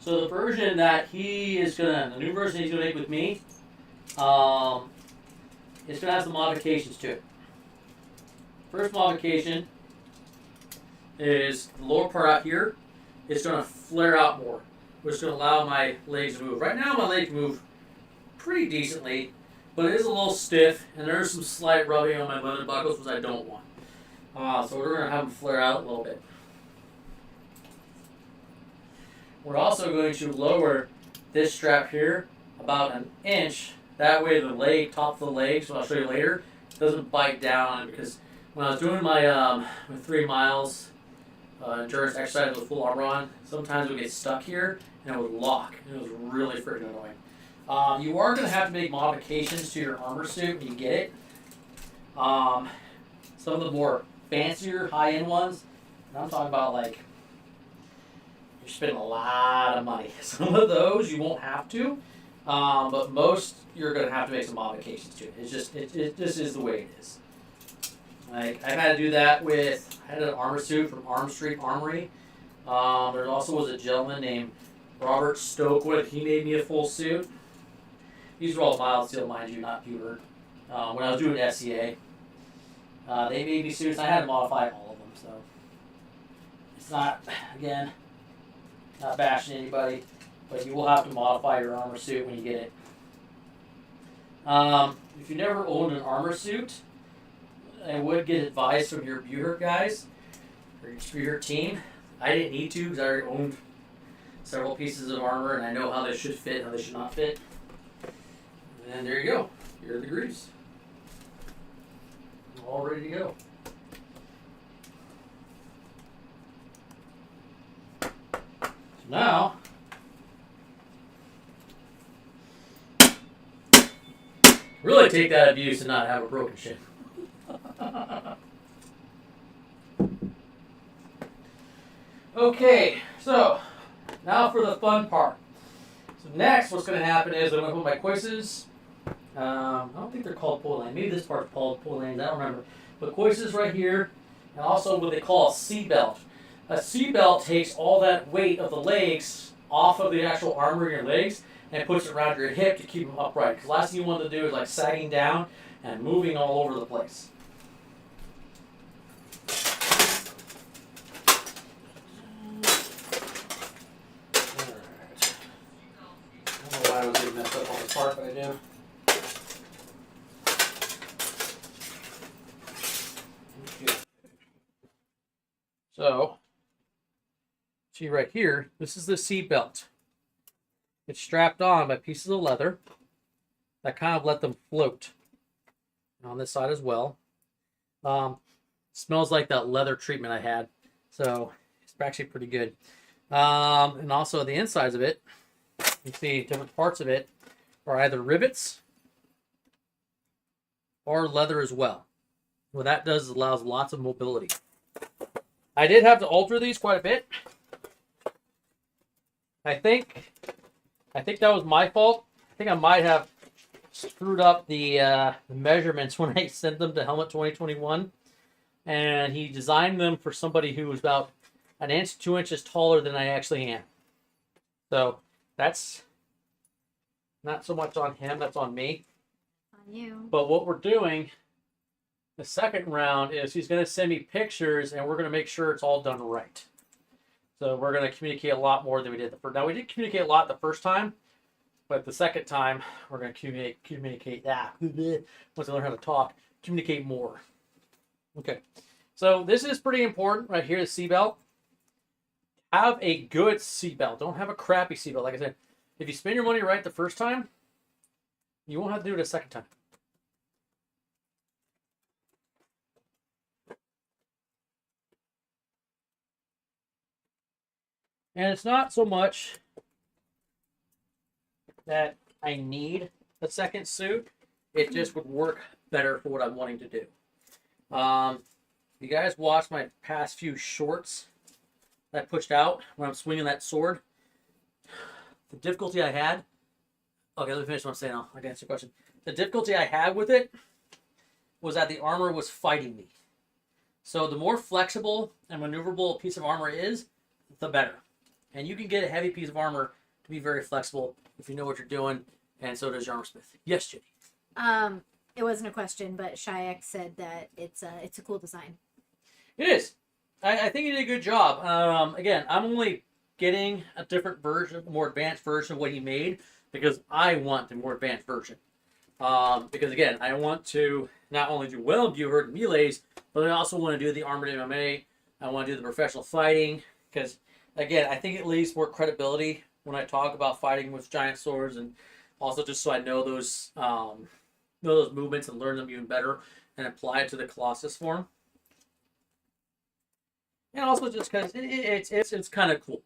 So the version that the new version he's gonna make with me, it's gonna have some modifications to it. First modification is the lower part out here. It's gonna flare out more, which is gonna allow my legs to move. Right now, my legs move pretty decently, but it is a little stiff, and there's some slight rubbing on my leather buckles, which I don't want. So we're gonna have them flare out a little bit. We're also going to lower this strap here about an inch. That way the top of the legs, which I'll show you later, doesn't bite down. Because when I was doing my 3 miles endurance exercise with full armor on, sometimes it would get stuck here and it would lock. It was really freaking annoying. You are going to have to make modifications to your armor suit when you get it. Some of the more fancier high-end ones, and I'm talking about like, you're spending a lot of money. Some of those you won't have to, but most you're going to have to make some modifications to it. It's just, it just is the way it is. Like, I've had to do that with, I had an armor suit from Arm Street Armory. There also was a gentleman named Robert Stokewood. He made me a full suit. These are all mild steel, mind you, not Buhurt. When I was doing SCA, they made me suits. I had to modify all of them, so it's not, again, not bashing anybody, but you will have to modify your armor suit when you get it. If you never owned an armor suit, I would get advice from your Buhurt guys, or your Buhurt team. I didn't need to because I already owned several pieces of armor and I know how they should fit and how they should not fit. And there you go. Here are the greaves. All ready to go. So now, really take that abuse and not have a broken shin. Okay, so now for the fun part. So next, what's going to happen is I'm going to put my coices. I don't think they're called pull lanes. Maybe this part's called pull lanes. I don't remember. But coices right here, and also what they call a C-belt. A C-belt takes all that weight of the legs off of the actual armor in your legs and puts it around your hip to keep them upright. Because the last thing you want to do is like sagging down and moving all over the place. Alright. I don't know why I was getting messed up on this part, but I do. So, see right here, this is the seat belt. It's strapped on by pieces of leather that kind of let them float. And on this side as well. Smells like that leather treatment I had. So, it's actually pretty good. And also the insides of it, you see different parts of it are either rivets or leather as well. What that does is allows lots of mobility. I did have to alter these quite a bit. I think that was my fault. I think I might have screwed up the measurements when I sent them to Helmet 2021. And he designed them for somebody who was about an inch, 2 inches taller than I actually am. So that's not so much on him, that's on me. On you. But what we're doing the second round is he's going to send me pictures and we're going to make sure it's all done right. So we're going to communicate a lot more than we did the first. Now we did communicate a lot the first time, but the second time we're going to communicate that. Once I learn how to talk, communicate more. Okay, so this is pretty important right here, the seatbelt. Have a good seatbelt. Don't have a crappy seatbelt. Like I said, if you spend your money right the first time, you won't have to do it a second time. And it's not so much that I need a second suit. It just would work better for what I'm wanting to do. You guys watched my past few shorts that I pushed out when I'm swinging that sword. The difficulty I had... Okay, let me finish what I'm saying. I'll answer your question. The difficulty I had with it was that the armor was fighting me. So the more flexible and maneuverable a piece of armor is, the better. And you can get a heavy piece of armor to be very flexible if you know what you're doing, and so does your armor smith. Yes, Jenny. It wasn't a question, but Shayak said that it's a cool design. It is. I think he did a good job. Again, I'm only getting a different version, more advanced version of what he made because I want the more advanced version. Because again, I want to not only do well in Buhurt and melees, but I also want to do the armored MMA. I want to do the professional fighting because, again, I think it leaves more credibility when I talk about fighting with giant swords, and also just so I know those movements and learn them even better and apply it to the Colossus form. And also just because it's kind of cool.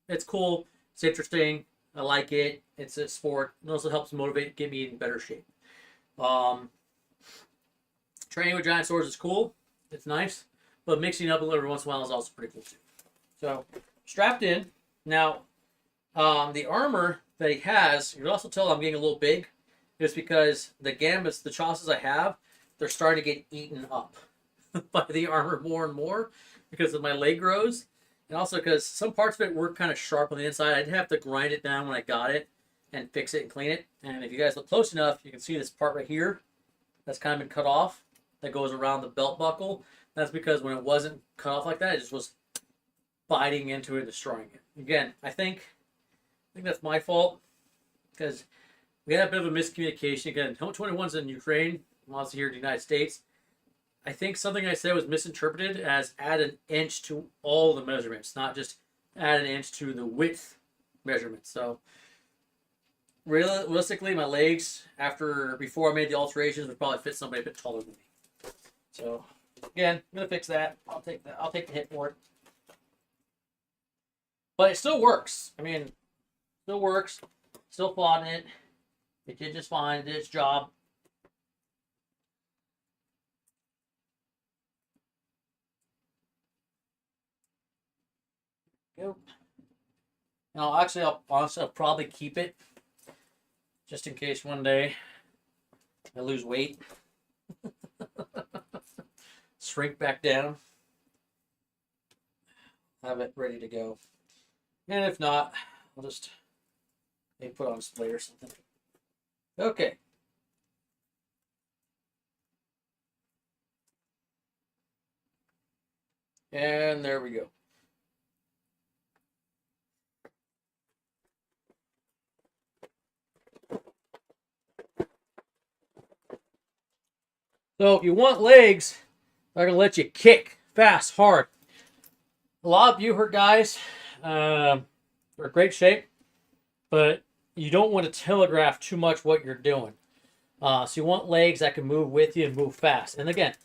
It's cool. It's interesting. I like it. It's a sport. It also helps motivate, get me in better shape. Training with giant swords is cool. It's nice. But mixing up a little every once in a while is also pretty cool too. So, strapped in. Now, the armor that he has, you can also tell I'm getting a little big. It's because the gambits, the chassis I have, they're starting to get eaten up by the armor more and more because of my leg grows. And also because some parts of it were kind of sharp on the inside. I did have to grind it down when I got it and fix it and clean it. And if you guys look close enough, you can see this part right here that's kind of been cut off that goes around the belt buckle. That's because when it wasn't cut off like that, it just was biting into it, destroying it. Again, I think that's my fault because we had a bit of a miscommunication. Again, Helmet 21's in Ukraine, I'm also here in the United States. I think something I said was misinterpreted as add an inch to all the measurements, not just add an inch to the width measurement. So realistically, my legs, before I made the alterations, would probably fit somebody a bit taller than me. So again, I'm gonna fix that. I'll take the hit for it. But it still works. I mean, still works. Still fought in it. It did just fine. It did its job. Go. And I'll probably keep it just in case one day I lose weight. Shrink back down. Have it ready to go. And if not, I'll just maybe put on display or something. Okay. And there we go. So if you want legs, they're going to let you kick fast, hard. A lot of Buhurt guys are in great shape, but you don't want to telegraph too much what you're doing. So you want legs that can move with you and move fast. And again,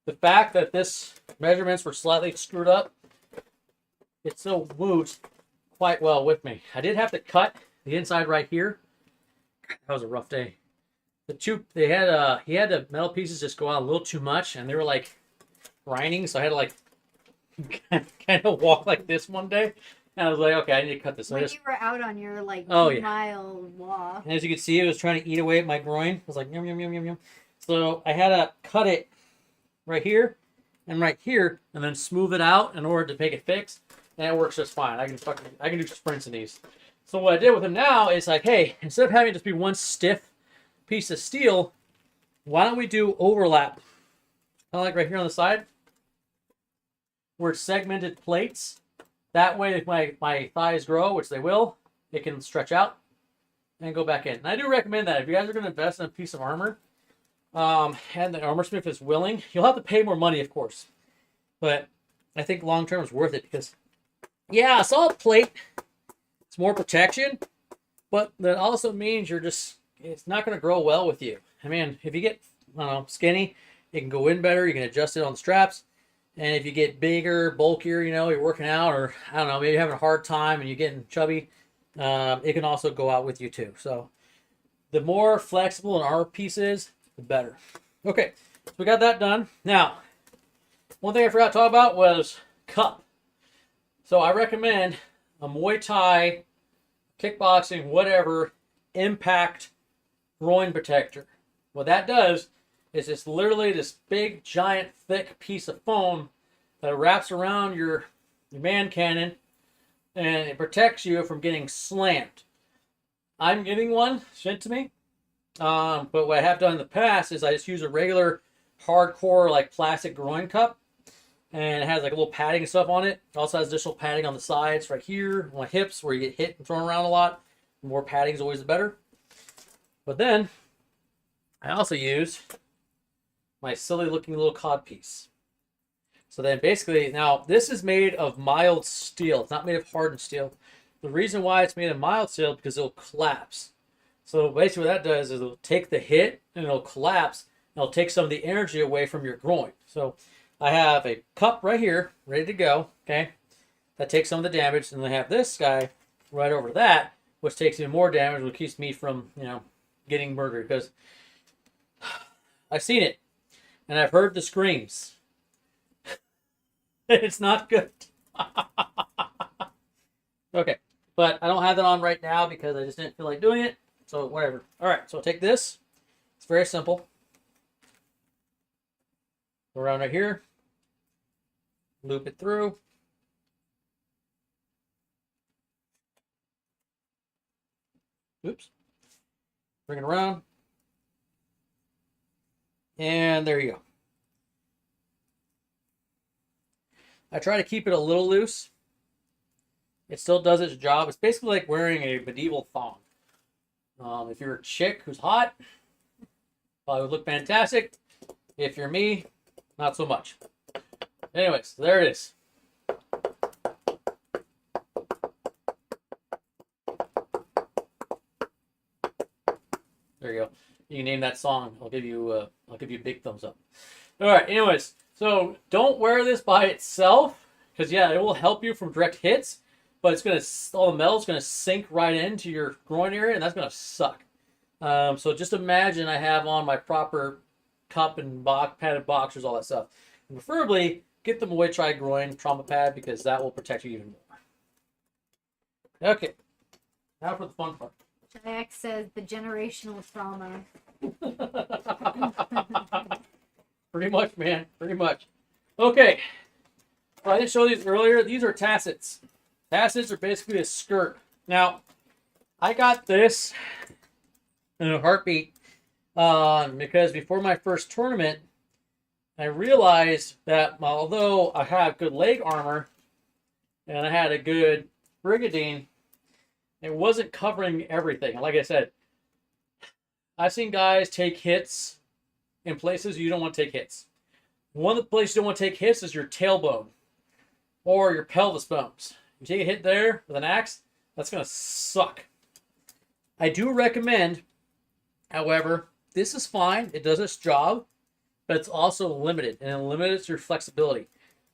the fact that this measurements were slightly screwed up, it still moves quite well with me. I did have to cut the inside right here. That was a rough day. he had the metal pieces just go out a little too much, and they were like grinding, so I had to like kind of walk like this one day, and I was like, okay, I need to cut this. So When just, you were out on your like oh 2 yeah, mile walk. and as you can see, it was trying to eat away at my groin. I was like, yum yum yum yum yum. So I had to cut it right here and right here, and then smooth it out in order to make it fix. And it works just fine. I can do sprints in these. So what I did with him now is like, hey, instead of having it just be one stiff piece of steel, why don't we do overlap? Kind of like right here on the side, where it's segmented plates. That way, if my thighs grow, which they will, it can stretch out and go back in. And I do recommend that if you guys are going to invest in a piece of armor, and the armor smith is willing, you'll have to pay more money, of course. But I think long term is worth it because, yeah, a solid plate, it's more protection, but that also means it's not going to grow well with you. I mean, if you get, I don't know, skinny, it can go in better. You can adjust it on the straps. And if you get bigger, bulkier, you're working out, or I don't know, maybe you're having a hard time and you're getting chubby, it can also go out with you too. So the more flexible an armor piece is, the better. Okay, so we got that done. Now, one thing I forgot to talk about was cup. So I recommend a Muay Thai, kickboxing, whatever, impact groin protector. What that does is it's literally this big, giant, thick piece of foam that wraps around your man cannon, and it protects you from getting slammed. I'm getting one sent to me. But what I have done in the past is I just use a regular hardcore like plastic groin cup, and it has like a little padding and stuff on it. It also has additional padding on the sides right here on my hips where you get hit and thrown around a lot. The more padding is always the better. But then I also use my silly looking little cod piece. So then basically, now this is made of mild steel. It's not made of hardened steel. The reason why it's made of mild steel is because it'll collapse. So basically what that does is it'll take the hit and it'll collapse. And it'll take some of the energy away from your groin. So I have a cup right here, ready to go, okay? That takes some of the damage. And I have this guy right over that, which takes even more damage, which keeps me from, getting murdered. Because I've seen it. And I've heard the screams. It's not good. Okay, but I don't have that on right now because I just didn't feel like doing it. So whatever. All right, so I'll take this. It's very simple. Go around right here. Loop it through. Oops. Bring it around. And there you go. I try to keep it a little loose. It still does its job. It's basically like wearing a medieval thong. If you're a chick who's hot, probably would look fantastic. If you're me, not so much. Anyways, there it is. There you go. You can name that song. I'll give you a big thumbs up. All right. Anyways, so don't wear this by itself because yeah, it will help you from direct hits, but all the metal's gonna sink right into your groin area, and that's gonna suck. So just imagine I have on my proper cup and padded boxers, all that stuff. And preferably get the Muay Thai groin trauma pad because that will protect you even more. Okay. Now for the fun part. Jack says the generational trauma. Pretty much, man. Pretty much. Okay. Well, I didn't show these earlier. These are tassets. Tassets are basically a skirt. Now, I got this in a heartbeat because before my first tournament, I realized that although I have good leg armor and I had a good brigadine, it wasn't covering everything. Like I said, I've seen guys take hits in places you don't want to take hits. One of the places you don't want to take hits is your tailbone or your pelvis bones. You take a hit there with an axe, that's going to suck. I do recommend, however, this is fine. It does its job, but it's also limited, and it limits your flexibility.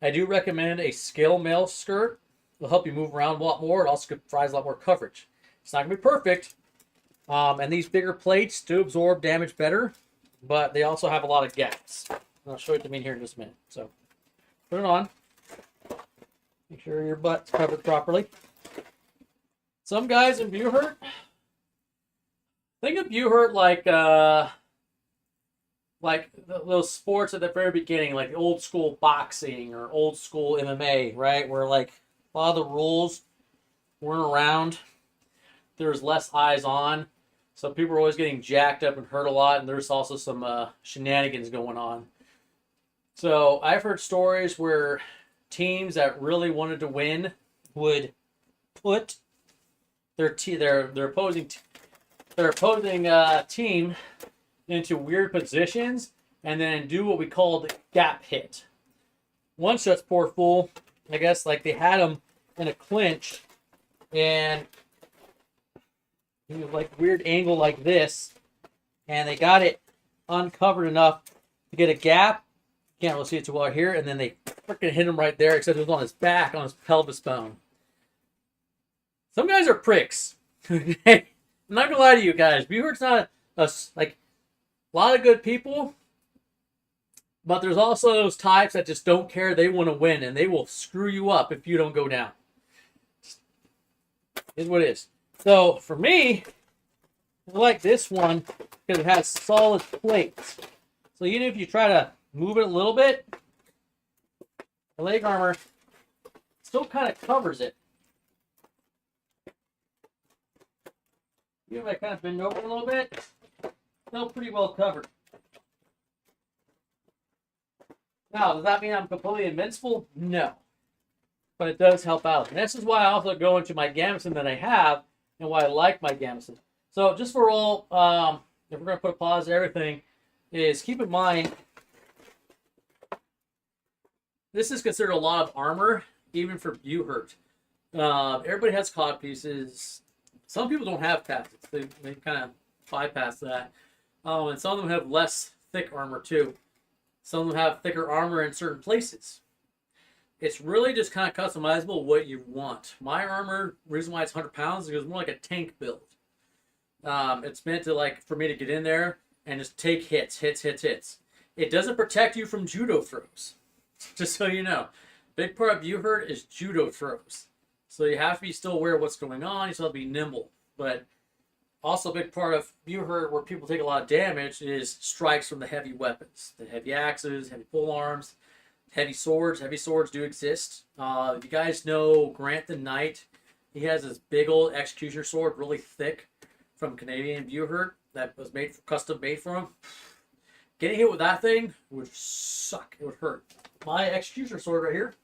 I do recommend a scale mail skirt. It'll help you move around a lot more. It also provides a lot more coverage. It's not going to be perfect, And these bigger plates do absorb damage better, but they also have a lot of gaps. I'll show it to me here in just a minute. So put it on. Make sure your butt's covered properly. Some guys in Buhurt, think of Buhurt like those sports at the very beginning, like old school boxing or old school MMA, right? Where like a lot of the rules weren't around. There's less eyes on. So people were always getting jacked up and hurt a lot, and there's also some shenanigans going on. So I've heard stories where teams that really wanted to win would put their opposing team into weird positions and then do what we call the gap hit. One such poor fool, I guess, like they had him in a clinch and he was like weird angle like this, and they got it uncovered enough to get a gap. Can't really see it too well here, and then they freaking hit him right there, except it was on his back, on his pelvis bone. Some guys are pricks. I'm not gonna lie to you guys. Buhurt's not like a lot of good people, but there's also those types that just don't care. They want to win, and they will screw you up if you don't go down. Is what it is. So for me, I like this one because it has solid plates. So even if you try to move it a little bit, the leg armor still kind of covers it. Even if I kind of bend over a little bit, still pretty well covered. Now, does that mean I'm completely invincible? No. But it does help out. And this is why I also go into my gambeson that I have and why I like my gambeson. So just for all, if we're going to put a pause to everything, is keep in mind, this is considered a lot of armor, even for Buhurt. Everybody has cod pieces. Some people don't have facets. They kind of bypass that. And some of them have less thick armor too. Some of them have thicker armor in certain places. It's really just kind of customizable what you want. My armor, reason why it's 100 pounds, is more like a tank build. It's meant to for me to get in there and just take hits. It doesn't protect you from judo throws. Just so you know. Big part of Buhurt is judo throws. So you have to be still aware of what's going on. You still have to be nimble. But also a big part of Buhurt where people take a lot of damage is strikes from the heavy weapons. The heavy axes, heavy pole arms, heavy swords. Heavy swords do exist. If you guys know Grant the Knight, he has this big old executioner sword, really thick, from Canadian Buhurt that was custom made for him. Getting hit with that thing would suck. It would hurt. My executioner sword right here.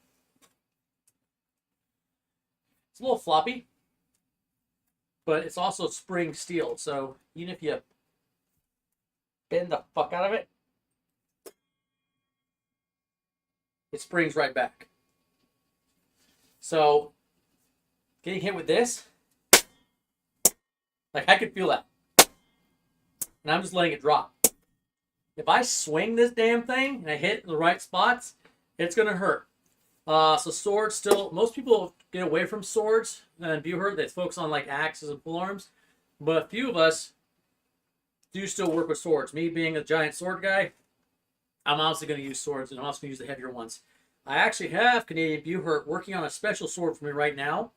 It's a little floppy, but it's also spring steel. So even if you bend the fuck out of it, it springs right back. So getting hit with this, I could feel that. And I'm just letting it drop. If I swing this damn thing and I hit the right spots, it's going to hurt. So swords still, most people get away from swords and Buhurt. They focus on axes and polearms. But a few of us do still work with swords. Me being a giant sword guy, I'm obviously going to use swords, and I'm also going to use the heavier ones. I actually have Canadian Buhurt working on a special sword for me right now.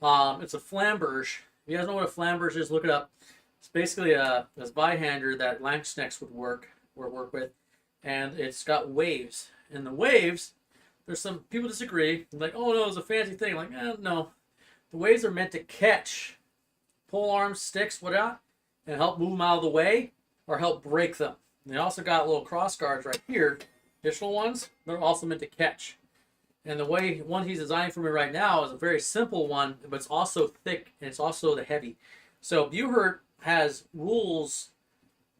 It's a flamberge. If you guys know what a flamberge is, look it up. It's basically a Zweihander that Langsnecks would work with, and it's got waves. And the waves, there's some people disagree. They're like, oh no, it's a fancy thing. No. The waves are meant to catch pole arms, sticks, whatnot, and help move them out of the way or help break them. And they also got little cross guards right here, additional ones. They're also meant to catch. And the one he's designing for me right now is a very simple one, but it's also thick and it's also the heavy. So Buhurt has rules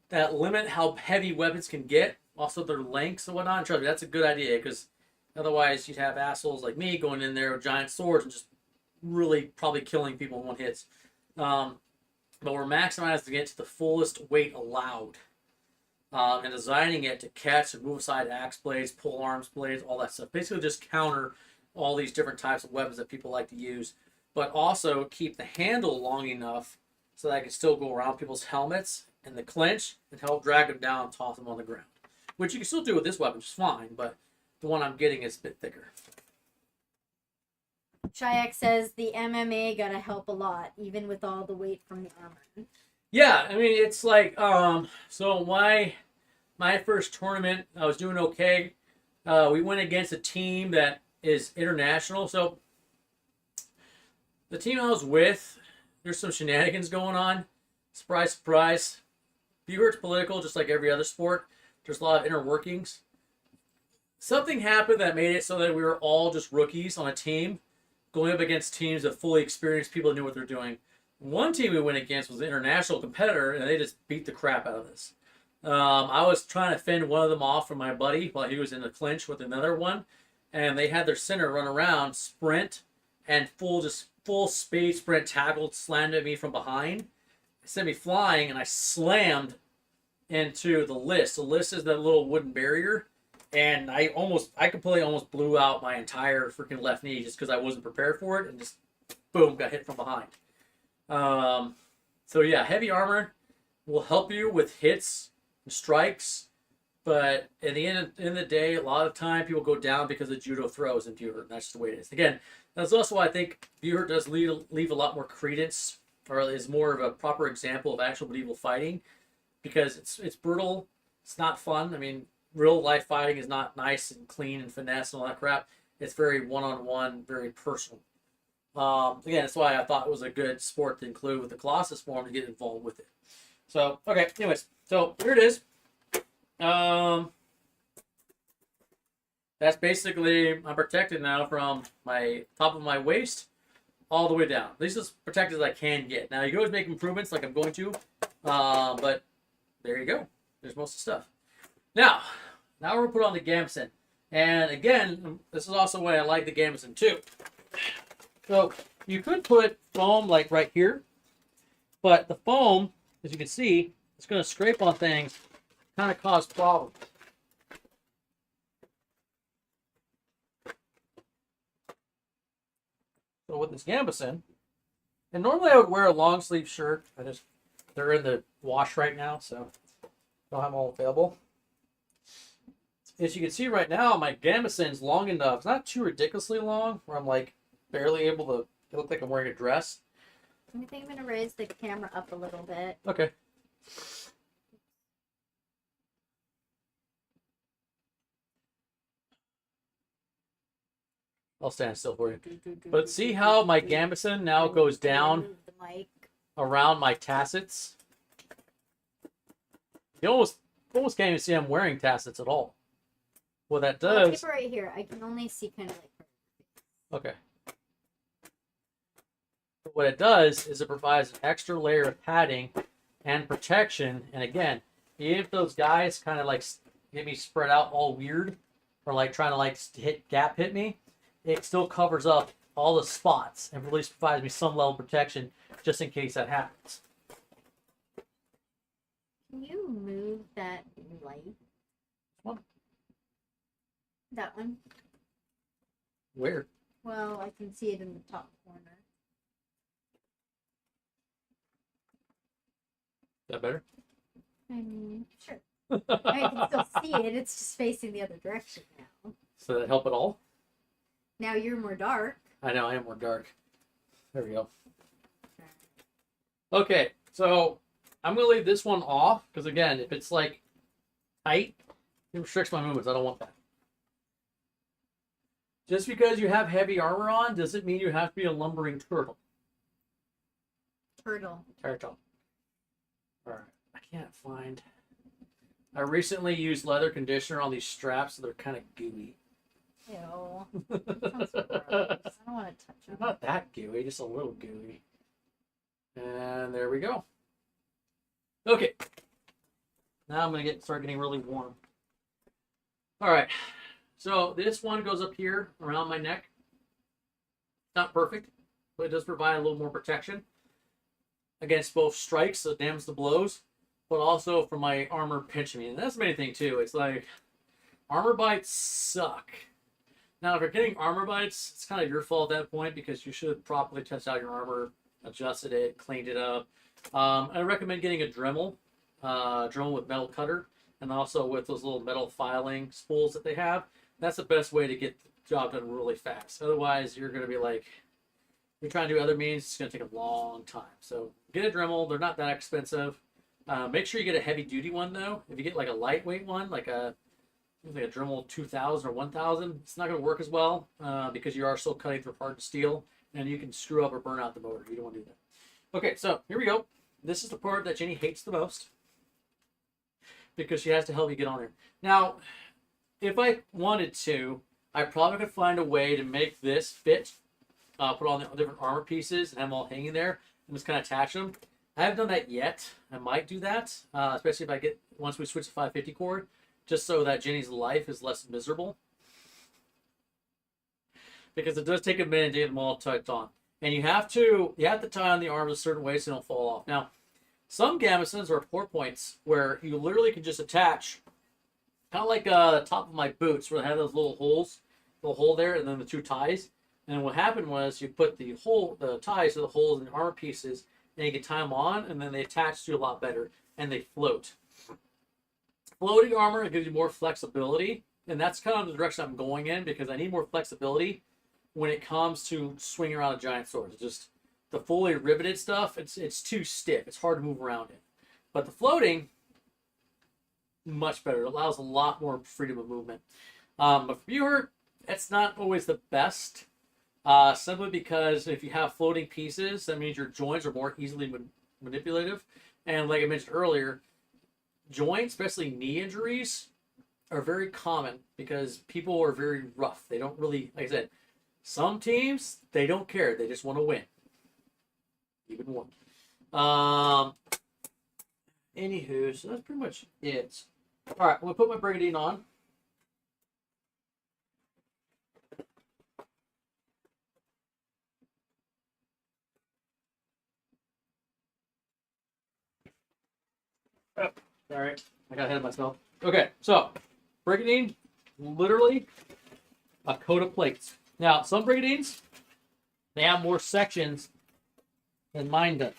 that limit how heavy weapons can get, also their lengths and whatnot. And trust me, that's a good idea, because otherwise you'd have assholes like me going in there with giant swords and just really probably killing people in one hit. But we're maximized to get to the fullest weight allowed. And designing it to catch and move aside axe blades, pole arms blades, all that stuff. Basically just counter all these different types of weapons that people like to use, but also keep the handle long enough so that I can still go around people's helmets in the clinch and help drag them down and toss them on the ground. Which you can still do with this weapon just fine, but the one I'm getting is a bit thicker. Shayak says the MMA gotta help a lot, even with all the weight from the armor. Yeah, I mean, it's like, so my first tournament, I was doing okay. We went against a team that is international. So the team I was with, there's some shenanigans going on. Surprise, surprise. Buhurt's political, just like every other sport. There's a lot of inner workings. Something happened that made it so that we were all just rookies on a team, going up against teams of fully experienced people that knew what they're doing. One team we went against was an international competitor, and they just beat the crap out of us. I was trying to fend one of them off from my buddy while he was in the clinch with another one, and they had their center run around, sprint, and full speed sprint tackled, slammed at me from behind, sent me flying, and I slammed into the list. The list is that little wooden barrier, and I completely almost blew out my entire freaking left knee just because I wasn't prepared for it, and just boom, got hit from behind. So yeah, heavy armor will help you with hits and strikes, but at the end of the day, a lot of time people go down because of judo throws in Buhurt, and that's just the way it is. Again, that's also why I think Buhurt does leave a lot more credence, or is more of a proper example of actual medieval fighting, because it's brutal, it's not fun. I mean, real life fighting is not nice and clean and finesse and all that crap. It's very one-on-one, very personal. Again, that's why I thought it was a good sport to include with the Colossus form to get involved with it. So, okay, anyways, so here it is. That's basically, I'm protected now from my top of my waist all the way down. At least as protected as I can get. Now, you can always make improvements like I'm going to, but there you go. There's most of the stuff. Now we're going to put on the gambeson. And again, this is also why I like the gambeson too. So you could put foam like right here, but the foam, as you can see, it's going to scrape on things, kind of cause problems. So with this gambeson, and normally I would wear a long sleeve shirt. They're in the wash right now, so don't have them all available. As you can see right now, my gambeson's long enough. It's not too ridiculously long, where I'm like barely able to. It look like I'm wearing a dress. I think I'm gonna raise the camera up a little bit. Okay. I'll stand still for you. But see how my gambeson now goes down around my tassets? You almost can't even see I'm wearing tassets at all. What that does... I'll keep it right here. I can only see kind of like... Okay. But what it does is it provides an extra layer of padding and protection. And again, even if those guys kind of like get me spread out all weird, or like trying to like hit me, it still covers up all the spots and at least provides me some level of protection just in case that happens. Can you move that light? What? That one. Where? Well, I can see it in the top corner. Is that better? I mean, sure. I can still see it. It's just facing the other direction now. So that help at all? Now you're more dark. I know, I am more dark. There we go. Okay, so I'm going to leave this one off, because again, if it's like tight, it restricts my movements. I don't want that. Just because you have heavy armor on, doesn't mean you have to be a lumbering turtle. Turtle. Turtle. Alright, I can't find... I recently used leather conditioner on these straps, so they're kind of gooey. Ew. That sounds gross. I don't want to touch them. Not that gooey, just a little gooey. And there we go. Okay. Now I'm going to start getting really warm. Alright. So this one goes up here around my neck. Not perfect, but it does provide a little more protection against both strikes, so it dampens the blows, but also for my armor pinching me. And that's the main thing too. It's like armor bites suck. Now, if you're getting armor bites, it's kind of your fault at that point, because you should have properly tested out your armor, adjusted it, cleaned it up, I recommend getting a Dremel with metal cutter, and also with those little metal filing spools that they have. That's the best way to get the job done really fast. Otherwise, you're going to be like, you're trying to do other means, it's going to take a long time. So get a Dremel. They're not that expensive. Make sure you get a heavy duty one though. If you get like a lightweight one, like a Dremel 2000 or 1000, it's not going to work as well because you are still cutting through hardened steel, and you can screw up or burn out the motor. You don't want to do that. Okay, so here we go. This is the part that Jenny hates the most because she has to help you get on there. Now, if I wanted to, I probably could find a way to make this fit, put on the different armor pieces and have them all hanging there and just kind of attach them. I haven't done that yet. I might do that, especially if I get, once we switch to 550 cord, just so that Jenny's life is less miserable. Because it does take a minute to get them all tucked on. And you have to tie on the arms a certain way so they don't fall off. Now, some gamisons are pour points where you literally can just attach, kind of like the top of my boots where they have those little holes, little hole there, and then the two ties. And what happened was you put the ties to the holes in the armor pieces, and you can tie them on, and then they attach to you a lot better, and they float. Floating armor gives you more flexibility, and that's kind of the direction I'm going in because I need more flexibility when it comes to swinging around a giant sword. It's just the fully riveted stuff, it's too stiff. It's hard to move around in. But the floating, much better. It allows a lot more freedom of movement. But for Buhurt, it's not always the best. Simply because if you have floating pieces, that means your joints are more easily manipulative. And like I mentioned earlier, joints, especially knee injuries, are very common because people are very rough. They don't really, like I said, some teams, they don't care. They just want to win. Even one. Anywho, so that's pretty much it. All right, I'm going to put my Brigadine on. Oh, sorry, I got ahead of myself. Okay, so Brigadine, literally a coat of plates. Now, some Brigadines, they have more sections than mine does.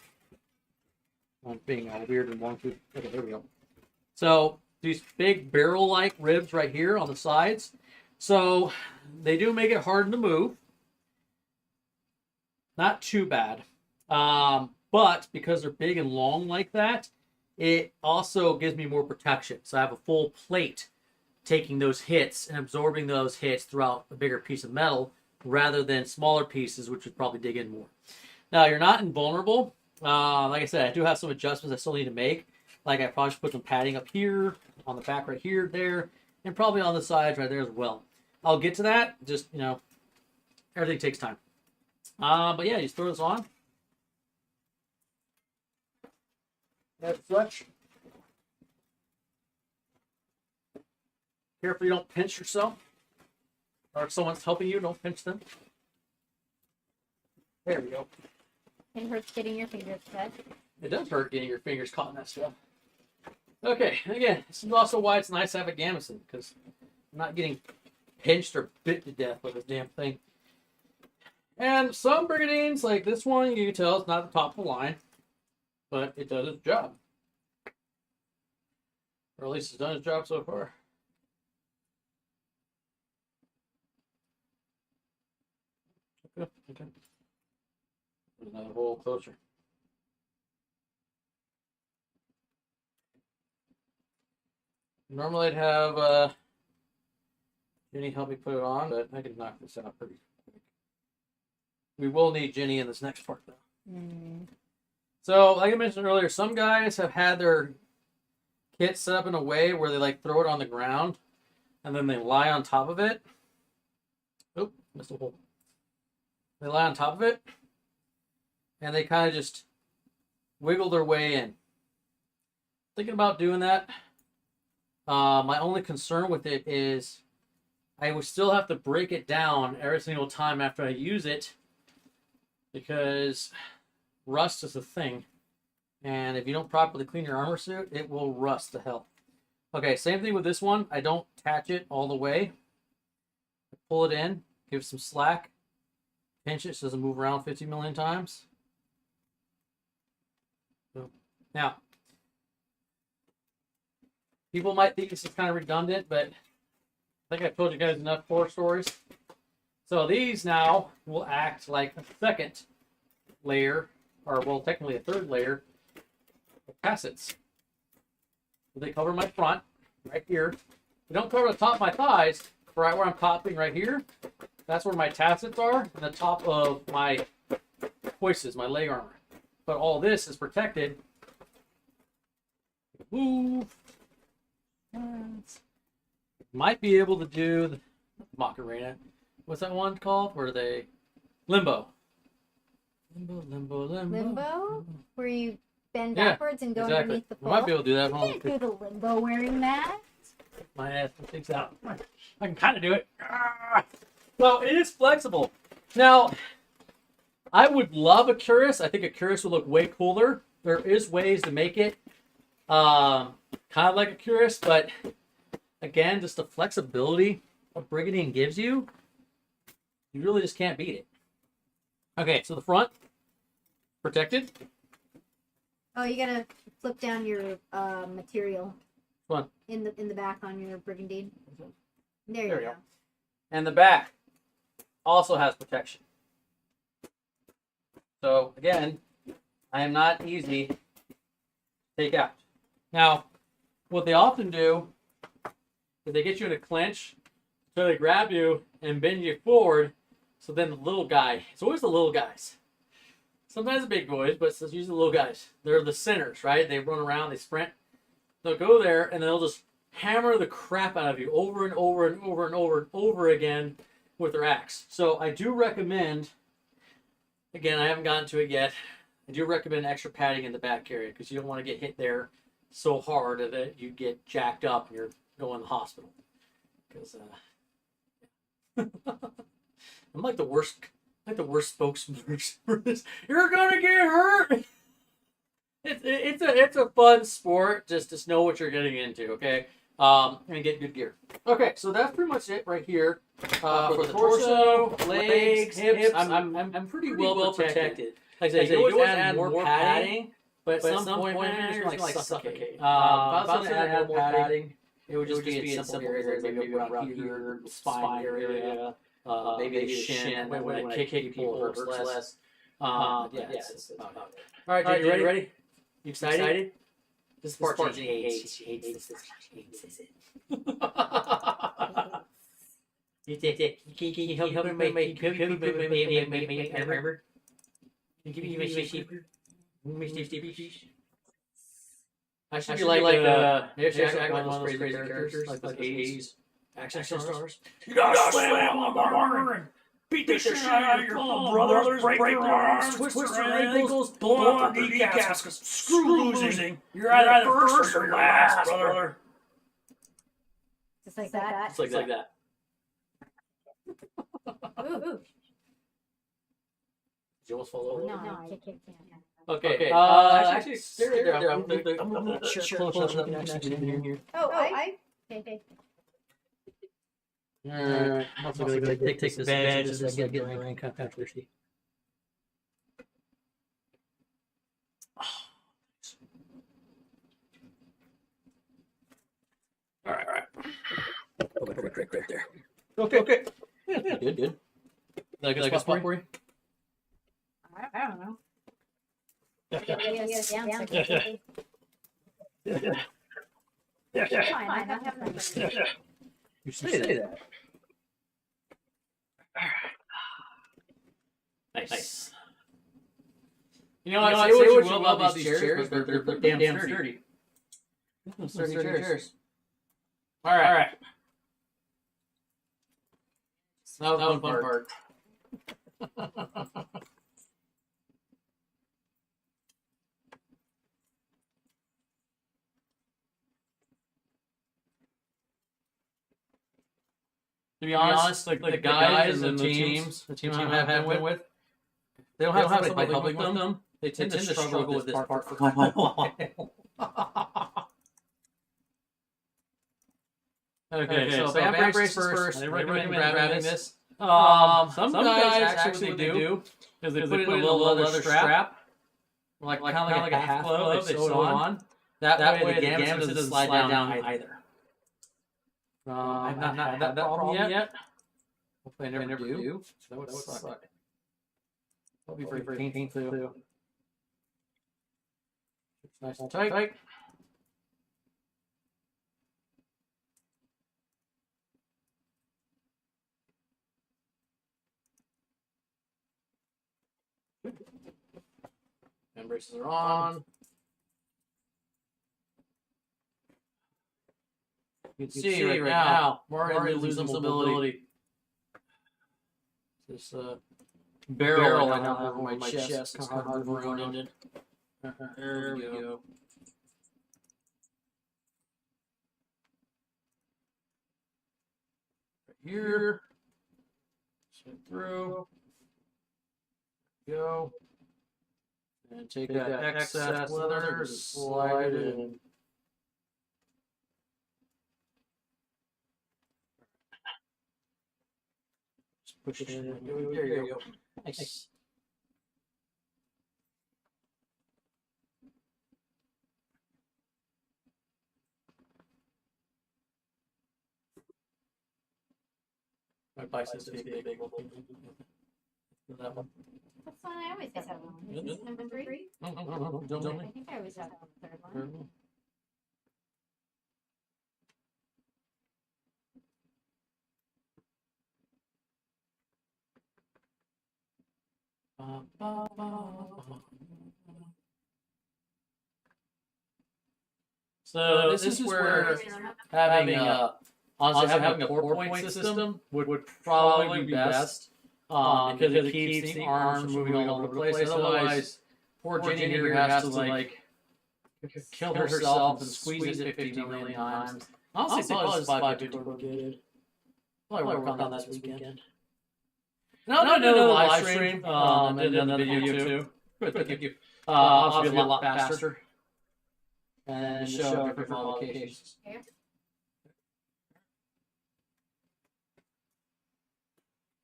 I'm being all weird and wonky. Okay, there we go. So these big barrel-like ribs right here on the sides. So they do make it hard to move. Not too bad. But because they're big and long like that, it also gives me more protection. So I have a full plate taking those hits and absorbing those hits throughout a bigger piece of metal rather than smaller pieces, which would probably dig in more. Now, you're not invulnerable. Like I said, I do have some adjustments I still need to make. Like I probably should put some padding up here, on the back right here, there, and probably on the sides right there as well. I'll get to that. Just, everything takes time. But yeah, you just throw this on. As such. Careful you don't pinch yourself. Or if someone's helping you, don't pinch them. There we go. It hurts getting your fingers cut. It does hurt getting your fingers caught in that stuff. Okay, again, this is also why it's nice to have a gamison, because I'm not getting pinched or bit to death with this damn thing. And some Brigadines, like this one, you can tell it's not the top of the line, but it does its job. Or at least it's done its job so far. Okay. Another hole closer. Normally I'd have Jenny help me put it on, but I can knock this out pretty quick. We will need Jenny in this next part though. So, like I mentioned earlier, some guys have had their kit set up in a way where they like throw it on the ground and then they lie on top of it. Oop, missed a hole. They lie on top of it and they kind of just wiggle their way in. Thinking about doing that. My only concern with it is I would still have to break it down every single time after I use it because rust is a thing. And if you don't properly clean your armor suit, it will rust to hell. Okay, same thing with this one. I don't attach it all the way. I pull it in, give it some slack, pinch it so it doesn't move around 50 million times. Now, people might think this is kind of redundant, but I think I told you guys enough horror stories. So these now will act like a second layer, or well, technically a third layer of tassets. So they cover my front right here. They don't cover the top of my thighs, right where I'm topping right here. That's where my tassets are, and the top of my hoists, my leg armor. But all this is protected. Move. Might be able to do the Macarena. What's that one called? Where they limbo? Limbo? Where you bend backwards and go underneath the pole? We might be able to do that. You can't do the limbo wearing that. My ass sticks out. I can kind of do it. Well, it is flexible. Now, I would love a cuirass. I think a cuirass would look way cooler. There is ways to make it kind of like a cuirass, but again, just the flexibility a brigandine gives you, you really just can't beat it. Okay, so the front, protected. Oh, you gotta flip down your material. One. In the back on your brigandine. There you go. And the back also has protection. So again, I am not easy to take out. Now, what they often do is they get you in a clinch, so they grab you and bend you forward. So then the little guy, it's always the little guys. Sometimes the big boys, but it's usually the little guys. They're the sinners, right? They run around, they sprint. They'll go there and they'll just hammer the crap out of you over and over and over and over and over again with their axe. So I do recommend, again, I haven't gotten to it yet, I do recommend extra padding in the back area because you don't want to get hit there so hard that you get jacked up and you're going to the hospital. Because I'm like the worst spokesman for this. You're gonna get hurt. It's a fun sport. Just know what you're getting into, okay? And get good gear. Okay, so that's pretty much it right here. For the torso, legs, hips, I'm pretty well protected. Like I said, you always add more padding, but at some point, man, you're like suffocate. If I was gonna add more padding, it would just be in simple areas, maybe around here, spine area, maybe the shin. When I kick people, it hurts less. Yeah, it's about it. All right, Jay, you ready? You excited? This part Jay hates. She hates this. Can you help me make remember? Can you give me I should be like one of those crazy characters, like those 80s action stars. You gotta slam on the armor and beat the shit out of your fellow brothers, break their arms, twist their ankles, blow out their kneecaps, because screw losing. You're either first or last, brother. Just like that? Just like that. Ooh. Did you almost fall over? No, I can't. Okay. Actually, stay there. I'm a little close enough to actually get in here. Okay. Alright. I'm going to take this badge just to get my rank up after she. Alright. Right there. Okay. Yeah, good. Is that a good spot for you? I don't know. Yeah. You say that. Nice. You know, I say what you will about these chairs, but they're damn sturdy. Sturdy chairs. All right. That was one fun part. To be honest, like the guys and the teams I'm having with, they don't have somebody helping with them. They tend to struggle with this part for quite a while. Okay, so back brace first. I recommend grabbing this. Some guys actually do is they put it in a little leather strap, like kind of like a half glove. They sew it on. That way the gamut doesn't slide down either. I've not had that problem yet. Hopefully I never do. That would suck. That would be very painful too. Nice and tight. And braces are on. You can see right now, Mario losing mobility. This barrel I now have on my chest is kind of hard around it. There we go. Right here. Slip through. Go. And take that excess leather, slide it in. Just push it in. There you go. Nice. My biceps is big. That one. That's one I always have that one. Is this number 3? No. I think I always have that on the third one. So this is where having honestly having a 4-point system would probably be best because it keeps the arms from moving all over the place. Otherwise, poor Jenny here has to like kill herself and squeeze it 50 million times. Honestly, probably just 550 would be good. Probably work on that this weekend. No, live stream. And then the video too. Good, thank you. I'll be a lot faster. And show different locations.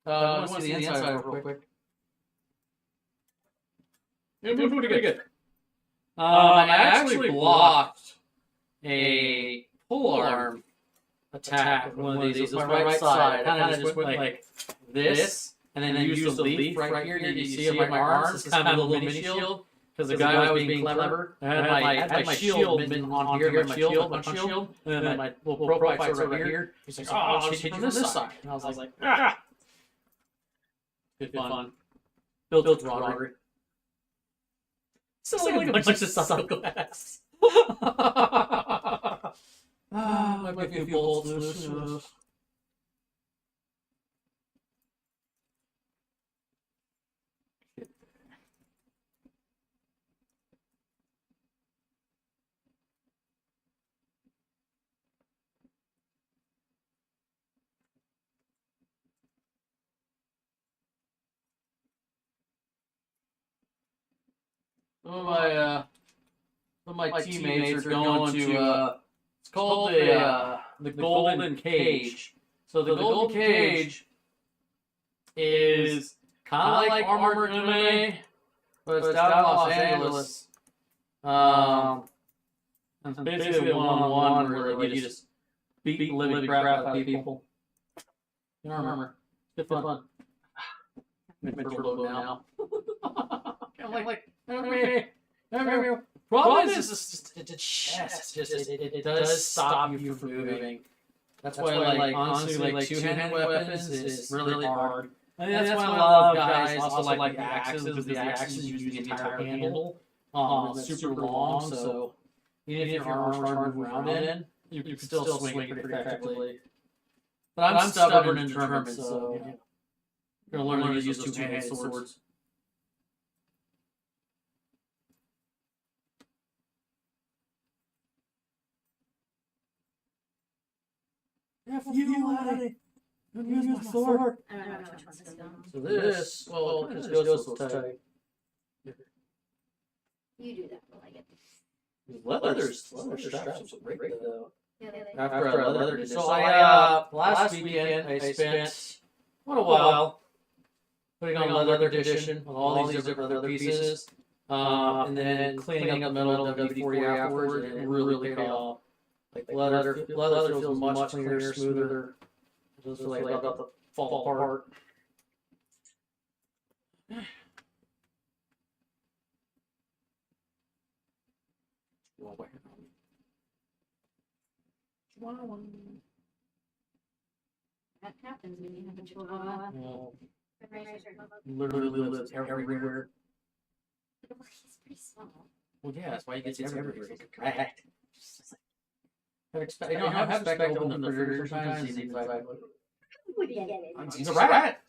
I want to see the inside real quick. It moved pretty good. I actually blocked a pull arm attack with one of these. It was my right side. I kind of just went like this, and then used the leaf right here. You see my arms? It's kind of a little mini shield. Because the guy was being clever. I had my shield on here, my shield, and then my little profile right here. He's like, oh, I'll just hit you from this side. And I was like, ah! Good fun. Built robbery. It's like a bunch of suckabass. Might be a few bolts loose. Some of my teammates are going to, it's called the Golden Cage. So the Golden Cage is kind of like Armored MMA, but it's down in Los Angeles. It's basically a one-on-one where you just beat the living crap out of people. You don't remember. Good fun. Mental load now. Problem is just the chest. It does stop you from moving. That's why, like, honestly, like two-handed weapons is really hard. And that's why a lot of guys also like the axes, because the axes use the entire handle. It's super long, so even if your arm's hard to move around in, you can still swing it pretty effectively. But I'm stubborn and determined, so you're going to learn to use those two-handed swords. Use my sword. I don't know which one's going on. So this, well, it just goes so tight. You do that while I get this. Leather straps are great though. Yeah, After I leather did. So last weekend I spent quite a while putting on leather edition with all these different leather pieces. and then cleaning up the metal WD-40 afterwards, and it really paid off. Like leather feels much cleaner, smoother. Just like about to fall apart. That happens when you have a chihuahua. Literally lives everywhere. He's pretty small. Well, yeah, that's why he gets everywhere. He's a rat. I have respect to open the refrigerator sometimes. He's a rat.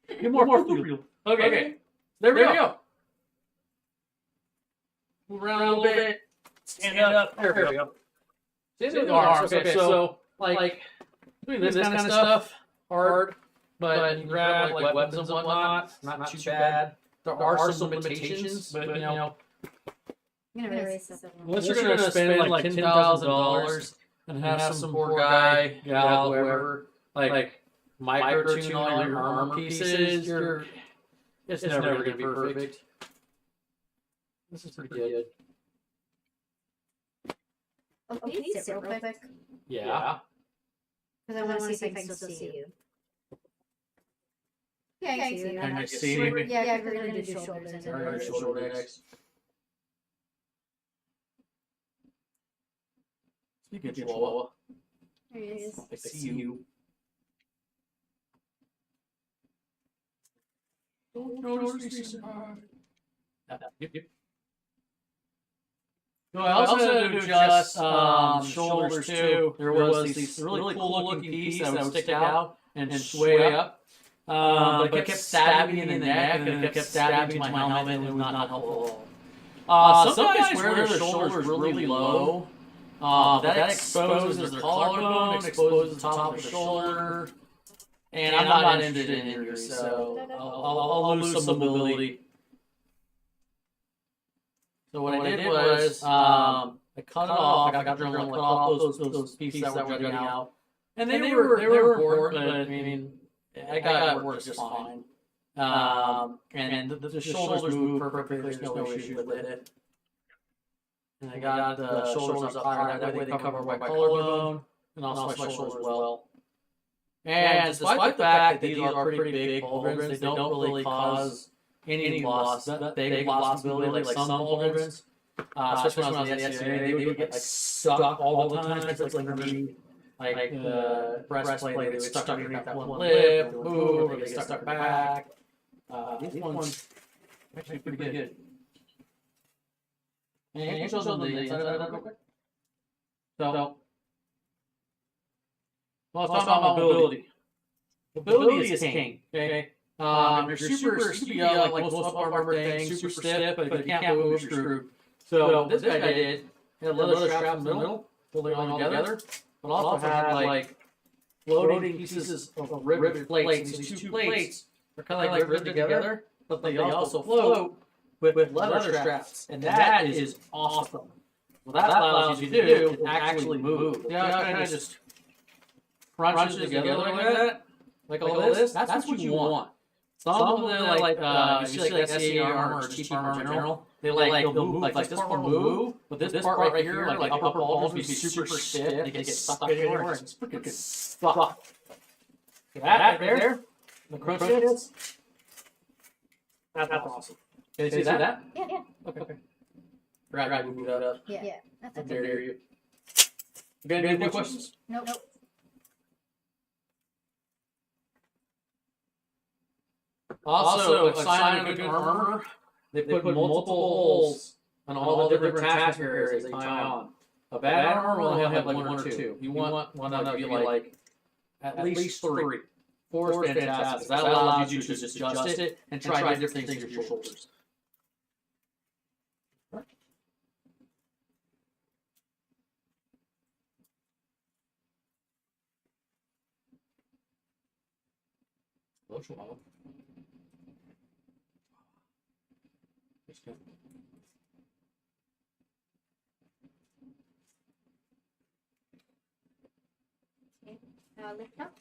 Get more food. Okay. There we go. Move around a little bit. Stand up. There we go. Stand with the arms. Okay, so like doing this kind of stuff, hard, but you grab like weapons and whatnot, not too bad. There are some limitations, but you know, I'm gonna erase this one. unless you're gonna spend like $10,000 and have some poor guy, gal, whoever, like micro-tune all your armor pieces, it's never gonna be perfect. This is pretty good. Oh, can you sit real quick? Yeah. Because I want to see if I can still see you. Yeah, I can see you. Can I see you? Yeah, we're gonna do shoulders and Alright, shoulder next. Speaking of Chihuahua, There he is. I see you. Yep. No, I also had to adjust shoulders too. There was this really cool looking piece that would stick out and sway up. But it kept stabbing me in the neck and it kept stabbing my helmet and it was not helpful at all. Some guys wear their shoulders really low. That exposes their collarbone, exposes the top of the shoulder. And I'm not interested in injury, so I'll lose some mobility. So what I did was, I cut it off. I got the adrenaline, cut off those pieces that were jutting out, and they were important. But I mean, I got it worked just fine. And the shoulders moved perfectly. There's no issue with it. And I got the shoulders up higher. That way they cover my collarbone and also my shoulders well. And despite the fact that these are pretty big pauldrons, they don't really cause any loss, that big loss of ability like some pauldrons. Especially when I was in the SCA, they would get like stuck all the time. It's like underneath the breastplate, they would get stuck underneath that one lip, or move, or they get stuck back. These ones actually pretty good. And you show them the inside of that real quick. So, well, let's talk about mobility. Mobility is king, okay? If you're super speedy, like most armor things, super stiff, but if you can't move, you're screwed. So what this guy did, he had leather straps in the middle, holding it all together, but also had like floating pieces of rivet plates. These two plates are kind of like riveted together, but they also float with leather straps, and that is awesome. What that allows you to do is actually move. Yeah, kind of just crunch it together like that, like all this. That's what you want. Some of them, like, you see like SCA armor or cheap armor in general, they'll move, like this part will move, but this part right here, like upper balls, will be super stiff, they get stuck anywhere, it's freaking stuck. That right there, the crunch is, that's awesome. Can you see that? Yeah. Okay. Right, move that up. Yeah. That's I okay. dare you. Okay, any more questions? Nope. Also, a sign of good armor, they put multiple holes on all the different attachment areas they tie on. A bad armor will only have like one or two. You want one that would be like at least three. Four is fantastic. That allows you to just adjust it and try different things with your shoulders. Lift up.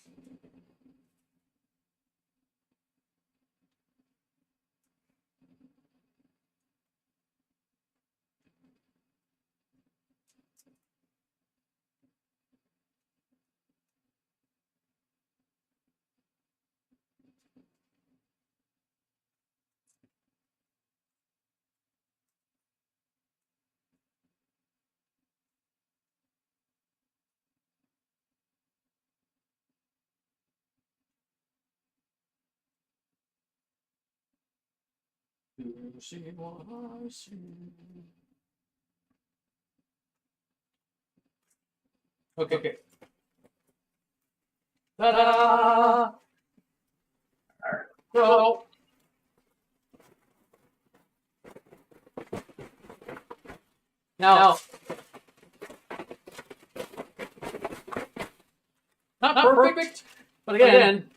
You see what I see. Okay. Ta-da! So, now, not perfect, but again,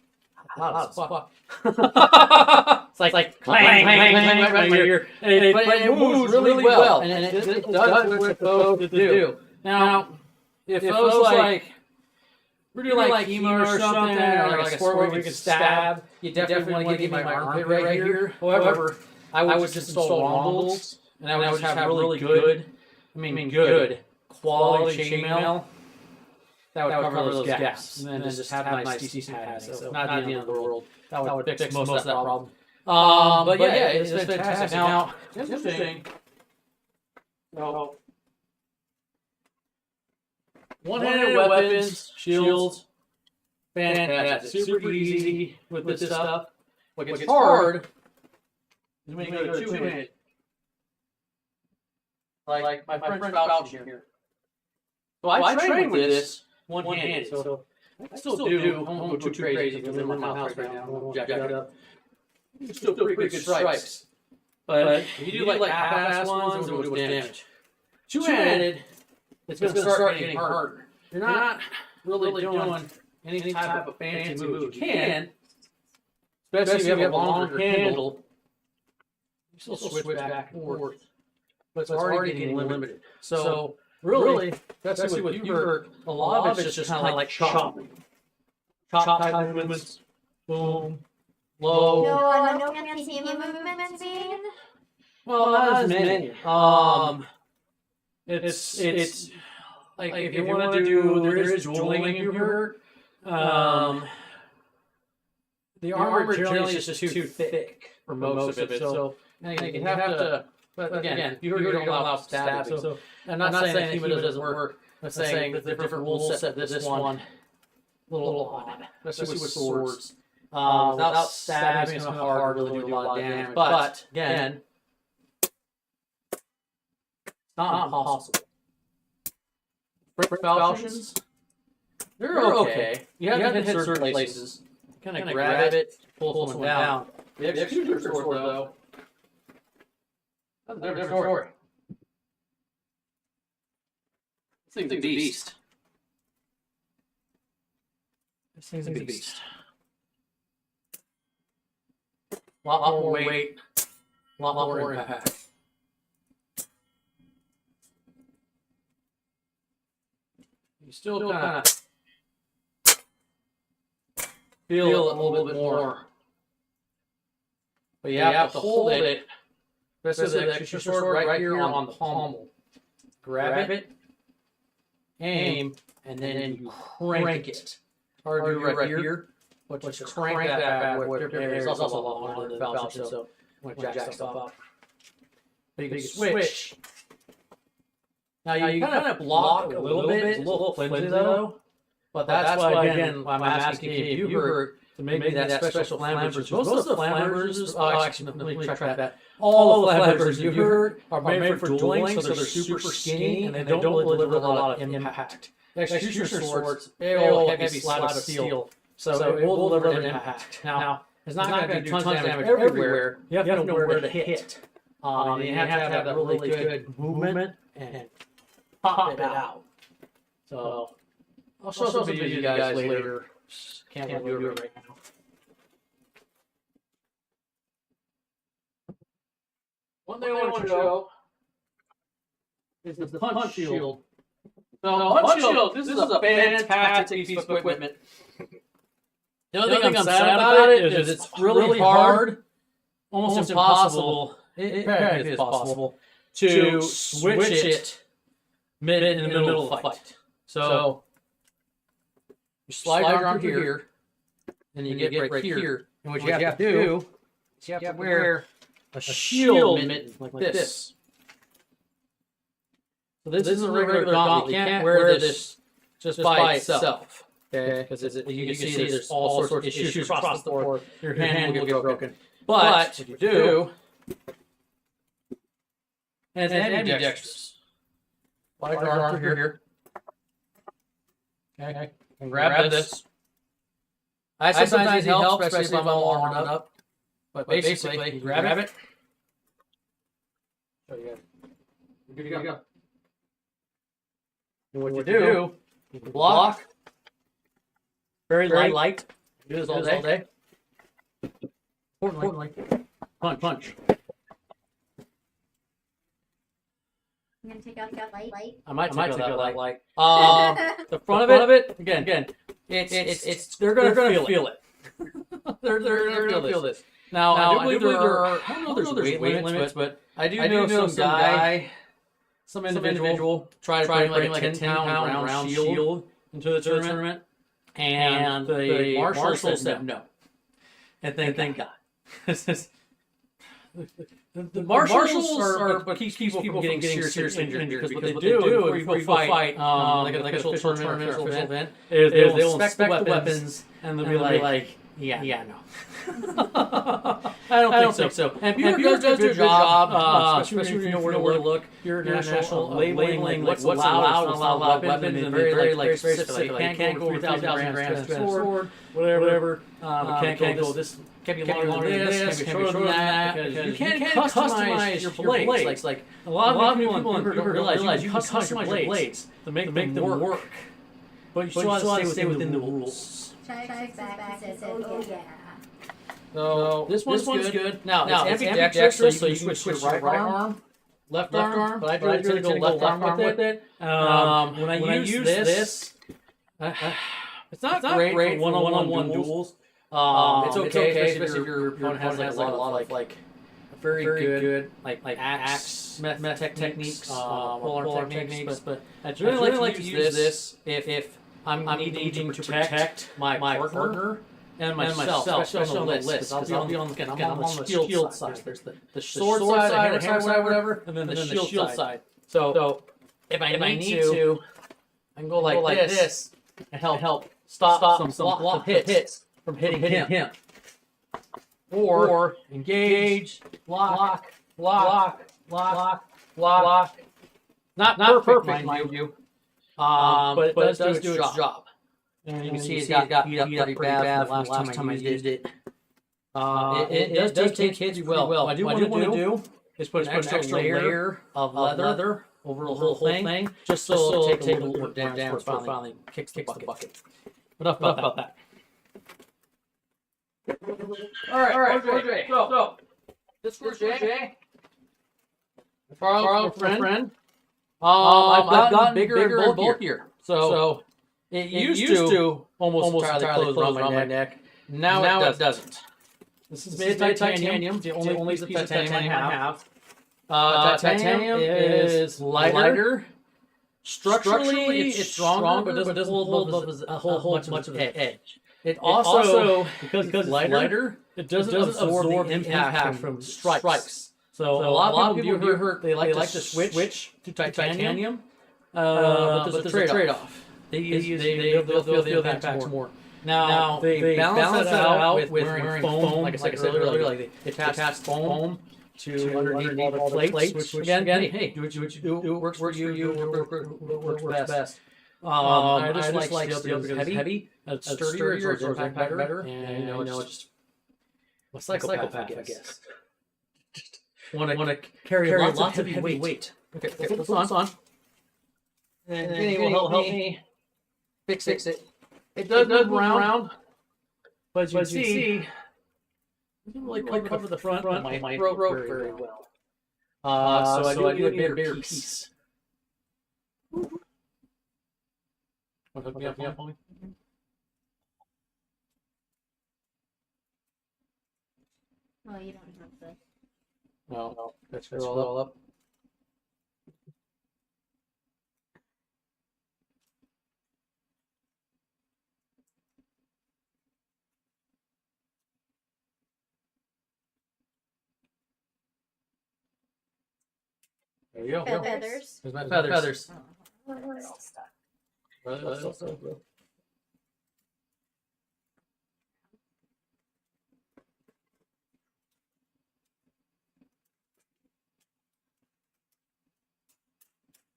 loud as fuck. It's like clang, clang, clang, right here. And it moves really well, and it does what it's supposed to do. Now, if it was like, we're doing like chemo or something, or like a sport where we can stab, you definitely want to give me my armpit right here. However, I would just install rondels, and I would just have really good, good quality chainmail that would cover those gaps, and then just have nice decent padding. So not the end of the world. That would fix most of that problem. But yeah, it's fantastic. Now, it's interesting. So, one-handed weapons, shields, fantastic. Super easy with this stuff. What gets hard is when you go to two-handed. Like my friend Patron here. So I train with this one-handed. So I still do. I won't go too crazy because I'm in my house right now. I won't jack it up. It's still pretty good strikes. But if you do like half-ass ones, it'll do much damage. Two-handed, it's going to start getting harder. You're not really doing any type of fancy moves. You can, especially if you have a longer handle. You still switch back and forth, but it's already getting limited. So really, especially with Buhurt, a lot of it's just kind of like chopping. Chop type movements, boom, low. No fancy movements, Dean? Well, not as many. It's like if you want to do, there is dueling in Buhurt. The armor generally is just too thick for most of it. So you have to. But again, Buhurt don't allow stabbing. So I'm not saying that HEMA doesn't work. I'm saying that the different rule set this one a little odd, especially with swords. Without stabbing, it's kind of hard to really do a lot of damage. But again, it's not impossible. Brick falchions, they're okay. You have to hit certain places. Kind of grab it, pull someone down. The executioner sword, though, that's a different story. This thing's a beast. This thing's a beast. A lot more weight, a lot more impact. You still kind of feel it a little bit more. But you have to hold it. This is the extra sword right here on the pommel. Grab it, aim, and then you crank it. Hard to do right here, but just crank that bad boy. It's also a lot harder than the falchion, so I'm going to jack stuff up. But you can switch. Now you kind of block a little bit, it's a little flimsy though, but that's why again I'm asking Buhurt to make me that special flammers. Most of the flammers, actually let me track that. All the flammers in Buhurt are made for dueling, so they're super skinny and they don't really deliver a lot of impact. The executioner swords, they're all heavy slab of steel, so it will deliver an impact. Now it's not going to do tons of damage everywhere. You have to know where to hit. And you have to have that really good movement and pop it out. So I'll show some videos to you guys later. Can't do it right now. One thing I want to show is the punch shield. So punch shield, this is a fantastic piece of equipment. The only thing I'm sad about it is it's really hard, almost impossible. It is possible to switch it in the middle of the fight. So you slide your arm here, and you get right here. And what you have to do is you have to wear a shield mitten like this. So this isn't a regular gauntlet. You can't wear this just by itself. Okay? Because you can see there's all sorts of issues across the board. Your hand will get broken. But if you do, And it's ambidextrous. Wide your arm through here. Okay. And grab this. I sometimes need help, especially if I'm all armed up. But basically, you grab it. So you're good to go. And what you do, you block. Very light. Do this all day. Importantly, punch. I'm gonna take out that light. I might take out that light. The front of it, again, it's they're gonna feel it. they're gonna feel this. Now I do believe there are. I don't know there's weight limits, but I do know some individual tried to bring like a 10-pound round shield into the tournament, and the marshal said no. And thank God. The marshals are keeps people from getting seriously injured because what they do before you go fight, like an official tournament or official event, is they'll inspect the weapons and they'll be like, yeah, no. I don't think so. And Buhurt does do a good job, especially when you know where to look. Your international labeling what's allowed and not allowed weapons, and very specific. Like, can't go over 3,000 grams to a sword, whatever. Can't go this. Can't be longer than this. Can't be shorter than that. Because you can't customize your blades. Like a lot of people in Buhurt don't realize you can customize your blades to make them work. But you still have to stay within the rules. Checks back and says, oh yeah. So this one's good. Now it's ambidextrous, so you can switch your right arm, left arm. But I tend to go left arm with it. When I use this, it's not great for one-on-one duels. It's okay, especially if your opponent has a lot of like very good like axe techniques, polearm techniques. But I really like to use this if I'm needing to protect my partner and myself, especially on the list. Because I'll be on the shield side. There's the sword side, hammer side, whatever, and then the shield side. So if I need to, I can go like this and help stop some block hits from hitting him. Or engage, block. Not perfect, mind you. But it does do its job. And you can see it got beat up pretty bad from the last time I used it. It does take hits well. What I do want to do is put an extra layer of leather over the whole thing, just so it'll take a little more damage before it finally kicks the bucket. Enough about that. All right, OJ. So this was Jay. Carl, friend. I've gotten bigger and bulkier. So it used to almost entirely close around my neck. Now it doesn't. This is made of titanium. The only piece of titanium I have. Titanium is lighter. Structurally, it's stronger, but doesn't hold much of an edge. It also because it's lighter, it doesn't absorb the impact from strikes. So a lot of people do hurt. They like to switch to titanium, but there's a trade-off. They'll feel the impact more. Now they balance that out with wearing foam, like I said earlier, like they attach foam to underneath all the plates, which again, hey, do what you do. It works for you. Works best. I just like steel because it's heavy, it's sturdier, it's impact better, and it's just a psychopath, I guess. Just want to carry lots of heavy weight. Okay, this on. And Jenny will help me fix it. It does move around, but as you can see, it doesn't really cover the front of my throat very well. So I do need a bigger piece. Want to hook me up, homie? Well, you don't have the. No, that's all up. There you go. Feathers. There's my feathers. Oh, we're all stuck.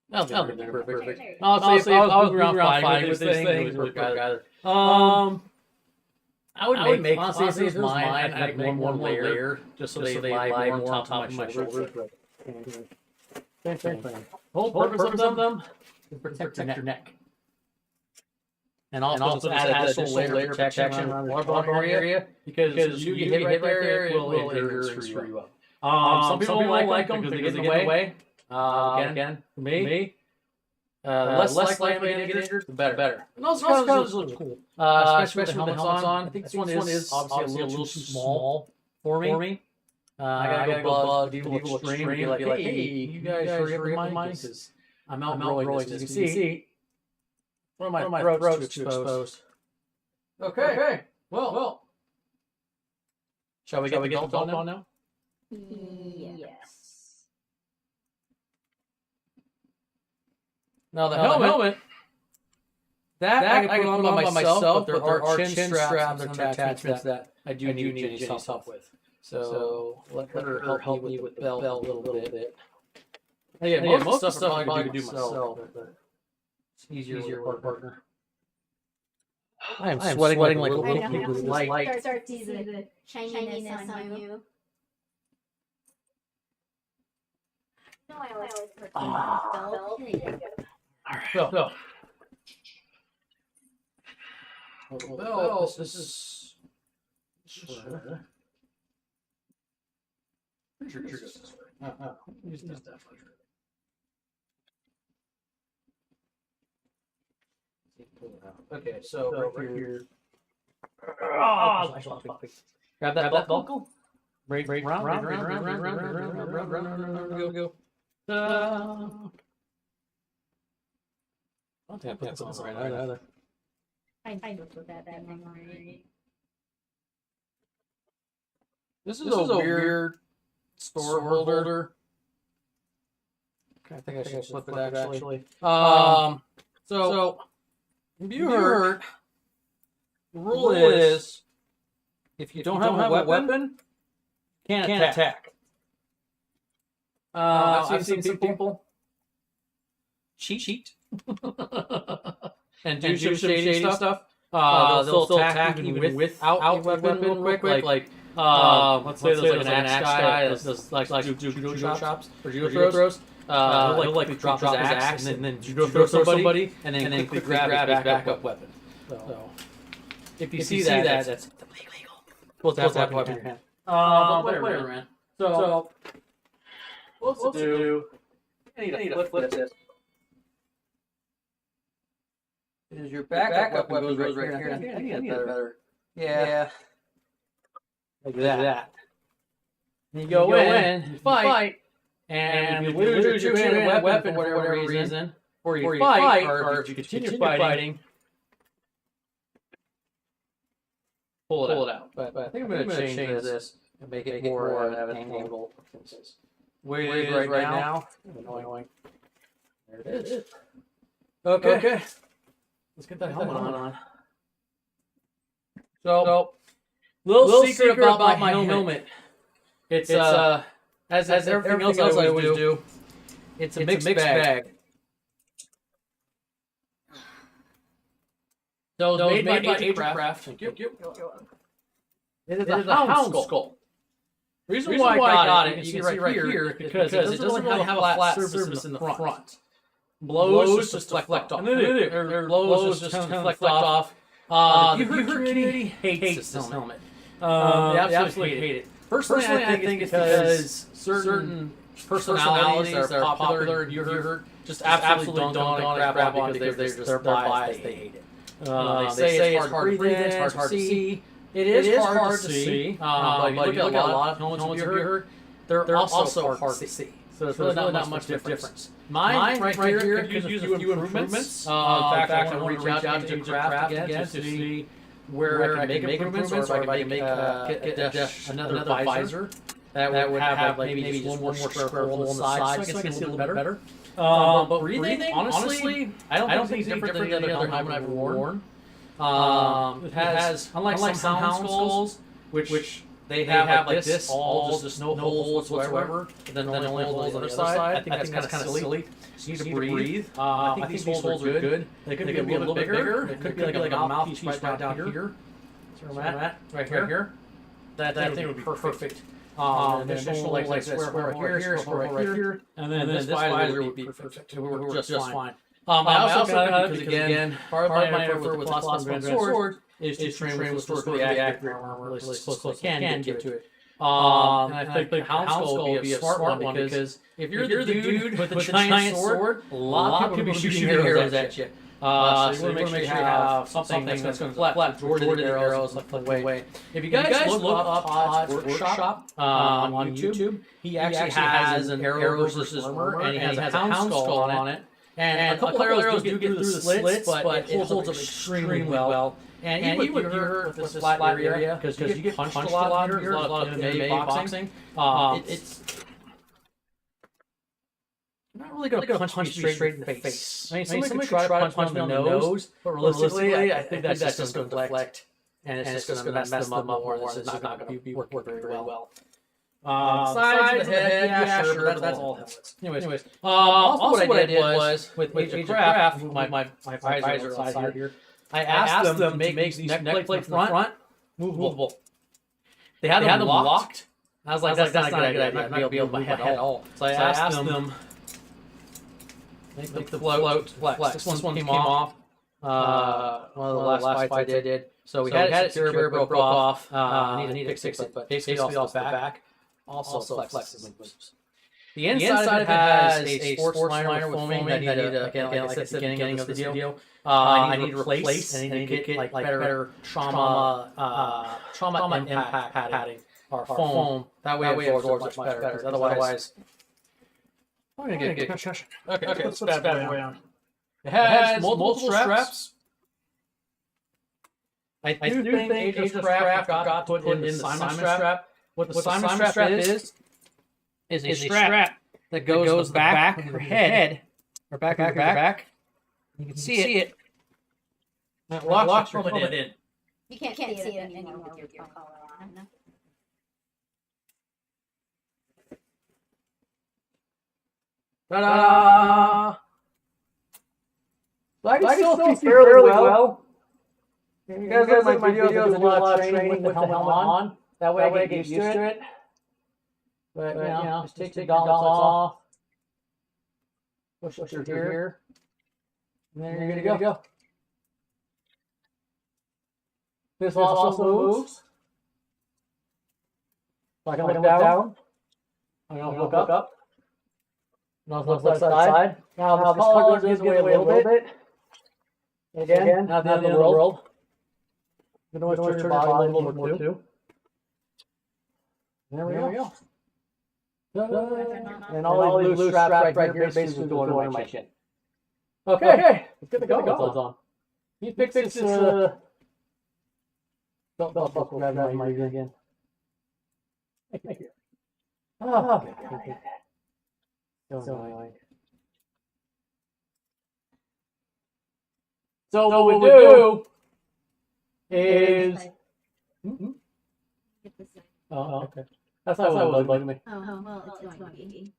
That'll be perfect. Honestly, if I was moving around fighting with this thing, it would work either. I would make, honestly, if it was mine, I'd make one more layer, just so they lie more on top of my shoulders. Same thing. The whole purpose of them is protect your neck. And also add additional layer of protection around the water area, because you get hit right there, it will injure and screw you up. Some people don't like them because they get in the way. Again, for me, less likely to get injured, the better. And also colors look cool, especially with the helmets on. I think this one is obviously a little too small for me. I gotta go bug Evil Extreme and be like, hey, you guys hurry up with mine, because I'm outgrowing this. As you can see, one of my throats too exposed. Okay. Well. Shall we get the belt on now? Yes. Now the helmet, that I can put on by myself, but there are chin straps and attachments that I do need Jenny's help with. So let her help me with the belt a little bit. Yeah, most of the stuff I probably do myself, but it's easier with a partner. I am sweating like a little pig with light. Start to see the shininess on you. No, I always put belt. Alright, so. Belt, this is. Sure. Pretty sure it goes this way. Use that flash. Okay, so right here. Grab that belt. Break round. Go. I don't think I put this on right either. I looked at that memory. This is a weird store holder. Okay, I think I should flip it actually. So Buhurt, the rule is if you don't have a weapon, you can't attack. I've seen some people cheat and do some shady stuff. They'll still attack even without a weapon real quick. Like let's say there's like an axe guy that does like judo chops or judo throws. He'll like drop his axe and then judo throw somebody and then quickly grab his backup weapon. So if you see that, that's illegal. Well, have to have a weapon in your hand. But whatever, man. So what's to do? I need to flip this. Is your backup weapon goes right here? I need it better. Yeah. Like that. And you go in, you fight, and if you lose your two-handed weapon for whatever reason, or you fight, or if you continue fighting, pull it out. But I think I'm going to change this and make it more attainable. Where it is right now. Annoying. There it is. Okay. Let's get that helmet on. So little secret about my helmet. It's as everything else I always do. It's a mixed bag. So it's made by Craft. Thank you. It is a hound skull. The reason why I got it, you can see right here, because it doesn't really have a flat surface in the front. Blows just deflect off. Their blows just kind of deflect off. The Buhurt community hates this helmet. They absolutely hate it. Personally, I think it's because certain personalities that are popular in Buhurt just absolutely don't grab on because they're biased. They hate it. They say it's hard to breathe in, it's hard to see. It is hard to see, but you look at a lot of helmets in Buhurt, they're also hard to see. So there's really not much difference. Mine right here could use a few improvements. In fact, I want to reach out to Craft again to see where I can make improvements, or if I can make another visor that would have like maybe just one more square hole on the side so I can see a little better. But breathing, honestly, I don't think it's different than any other helmet I've ever worn. It has, unlike some hound skulls, which they have like this, all just no holes whatsoever, and then only holes on the other side. I think that's kind of silly. You need to breathe. I think these holes are good. They could be a little bit bigger. It could be like a mouthpiece right down here. So we're at right here. That thing would be perfect. Additional like square hole right here, and then this visor would be perfect. We're just fine. I also got it because again, part of my effort with the Colossus sword is to train with historically accurate armor as close as I can get to it. And I think the Hound Skull would be a smart one because if you're the dude with the giant sword, a lot of people will be shooting arrows at you. So you want to make sure you have something that's going to deflect majority of the arrows left away. If you guys look up Todd's workshop on YouTube, he actually has an arrow versus armor, and he has a Hound Skull on it. And a couple arrows do get through the slits, but it holds up extremely well. And you would get hurt with this flat area because you get punched a lot here. There's a lot of MMA boxing. It's not really going to punch me straight in the face. I mean, somebody could try to punch me on the nose, but realistically, I think that's just going to deflect, and it's just going to mess them up more. This is not going to be working very well. Sides of the head, yeah, sure, but that's all helmets. Anyways, also what I did was, with Age of Craft, my visor outside here, I asked them to make these neck plates in the front movable. They had them locked. I was like, that's not a good idea. I'm not going to be able to head at all. So I asked them, make the float flex. This one came off. One of the last fights I did. So we had it secure, but broke off. I need to fix it, but basically off the back. Also flexes and moves. The inside of it has a sports liner with foaming that I need to, again, like I said at the beginning of this video, I need to replace. I need to get like better trauma impact padding or foam. That way it absorbs much better. Because otherwise, I'm going to get a concussion. Okay, let's put that bad boy on. It has multiple straps. I do think Age of Craft got put in the Simon strap. What the Simon strap is a strap that goes the back of your head, or back of your back. You can see it. And it locks your helmet in. You can't see it anymore with your collar on. No? Ta-da! So I can still see fairly well. You guys look at my videos, I do a lot of training with the helmet on. That way I get used to it. But, you know, just take the gauntlets off. Push through here. And then you're good to go. This also moves. So I can look down. I can look up. And I'll look left side. Now this collar gives away a little bit. Again, not the end of the world. I'm going to turn your body a little more too. There we go. And all these loose straps right here basically go under my chin. Okay, let's get the gauntlets on. He fixes this belt buckle grabbing my ear again. Thank you. Oh, okay. So annoying. So what we do is... Oh, okay. That's not what it looked like to me. Oh, well, it's going to be.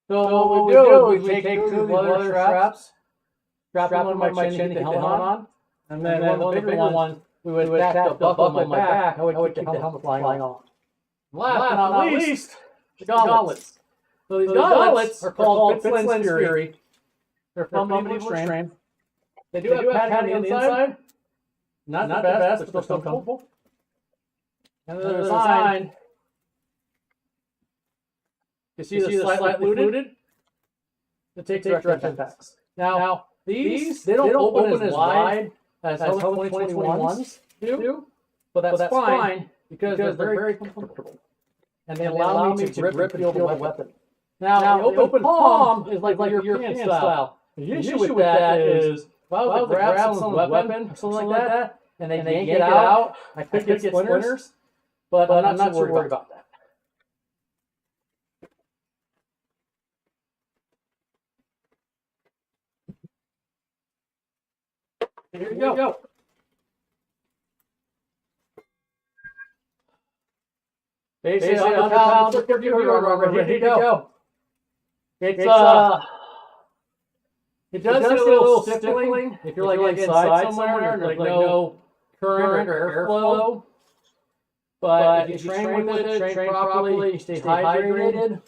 So what we do is we take two leather straps, strap them on my chin to keep the helmet on, and then one of the bigger ones, we would attach the buckle on my back. I would keep the helmet flying off. Last but not least, the gauntlets. So these gauntlets are called Fitz Fury. They're from medieval strength. They do have padding on the inside. Not the best, but still comfortable. And then they're designed. You see the slightly fluted? To take direct impacts. Now, these, they don't open as wide as Helmet 2021s do, but that's fine because they're very comfortable. And they allow me to grip and feel the weapon. Now, the open palm is like European style. The issue with that is, if I was to grab someone's weapon or something like that, and they yank it out, I could get splinters, but I'm not too worried about that. Here you go. Basically, 100 pounds of Buhurt armor ready to go. It does get a little stiffling if you're like inside somewhere and there's like no current or airflow. But if you train with it, train properly, stay hydrated,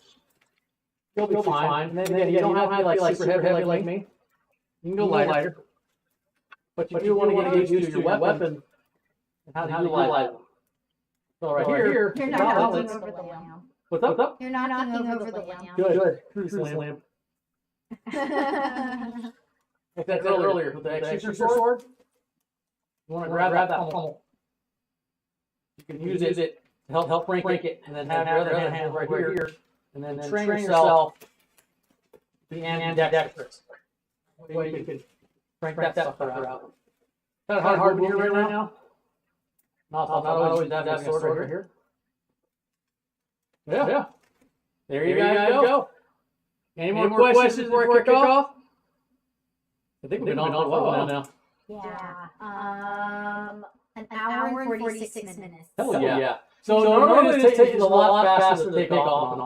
you'll be fine. And then again, you don't have to be like super heavy like me. You can go lighter. But you do want to get used to your weapon and how to utilize it. So right here, You're knocking over the lamp. What's up? You're knocking over the lamp. Good. Cruise lamp. Like that earlier with the executioner sword. You want to grab that pommel. You can use it to help break it, and then have your other hand right here, and then train yourself to be ambidextrous. Way you can crank that stuff out. Kind of hard to do right now. Not always having a sword right here. Yeah. There you guys go. Any more questions before I kick off? I think we've been on for a while now. Yeah. An hour and 46 minutes. Hell yeah. So normally this takes a lot faster to take off and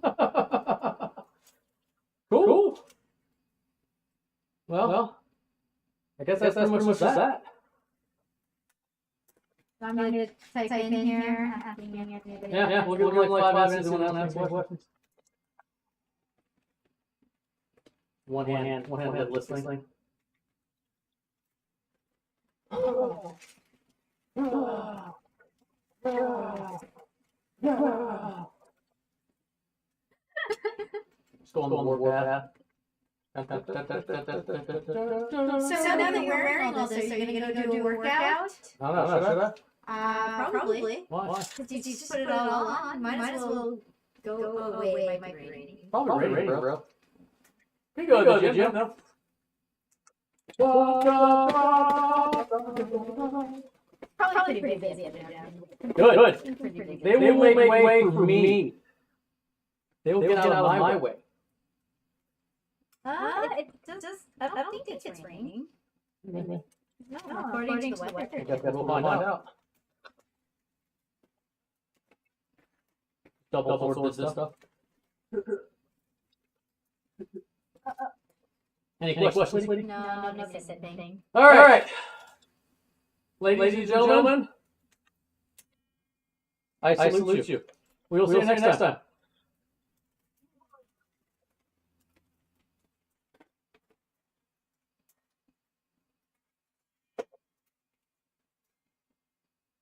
on. Cool. Well, I guess that's pretty much that. I'm going to type in here. Yeah, we'll give like 5 minutes and we'll answer questions. One hand listening. Just go on the warpath. So now that you're wearing all this, are you going to go do a workout? I don't know, should I? Probably. Why? Because you just put it all on. Might as well go away. It might be raining. Probably raining, bro. You go to the gym, though. Probably pretty busy at the gym. Good. They will make way for me. They will get out of my way. I don't think it's raining. No, according to the weather. I guess we'll find out. Double sword this stuff. Any questions, lady? No, no thing. All right. Ladies and gentlemen, I salute you. We will see you next time.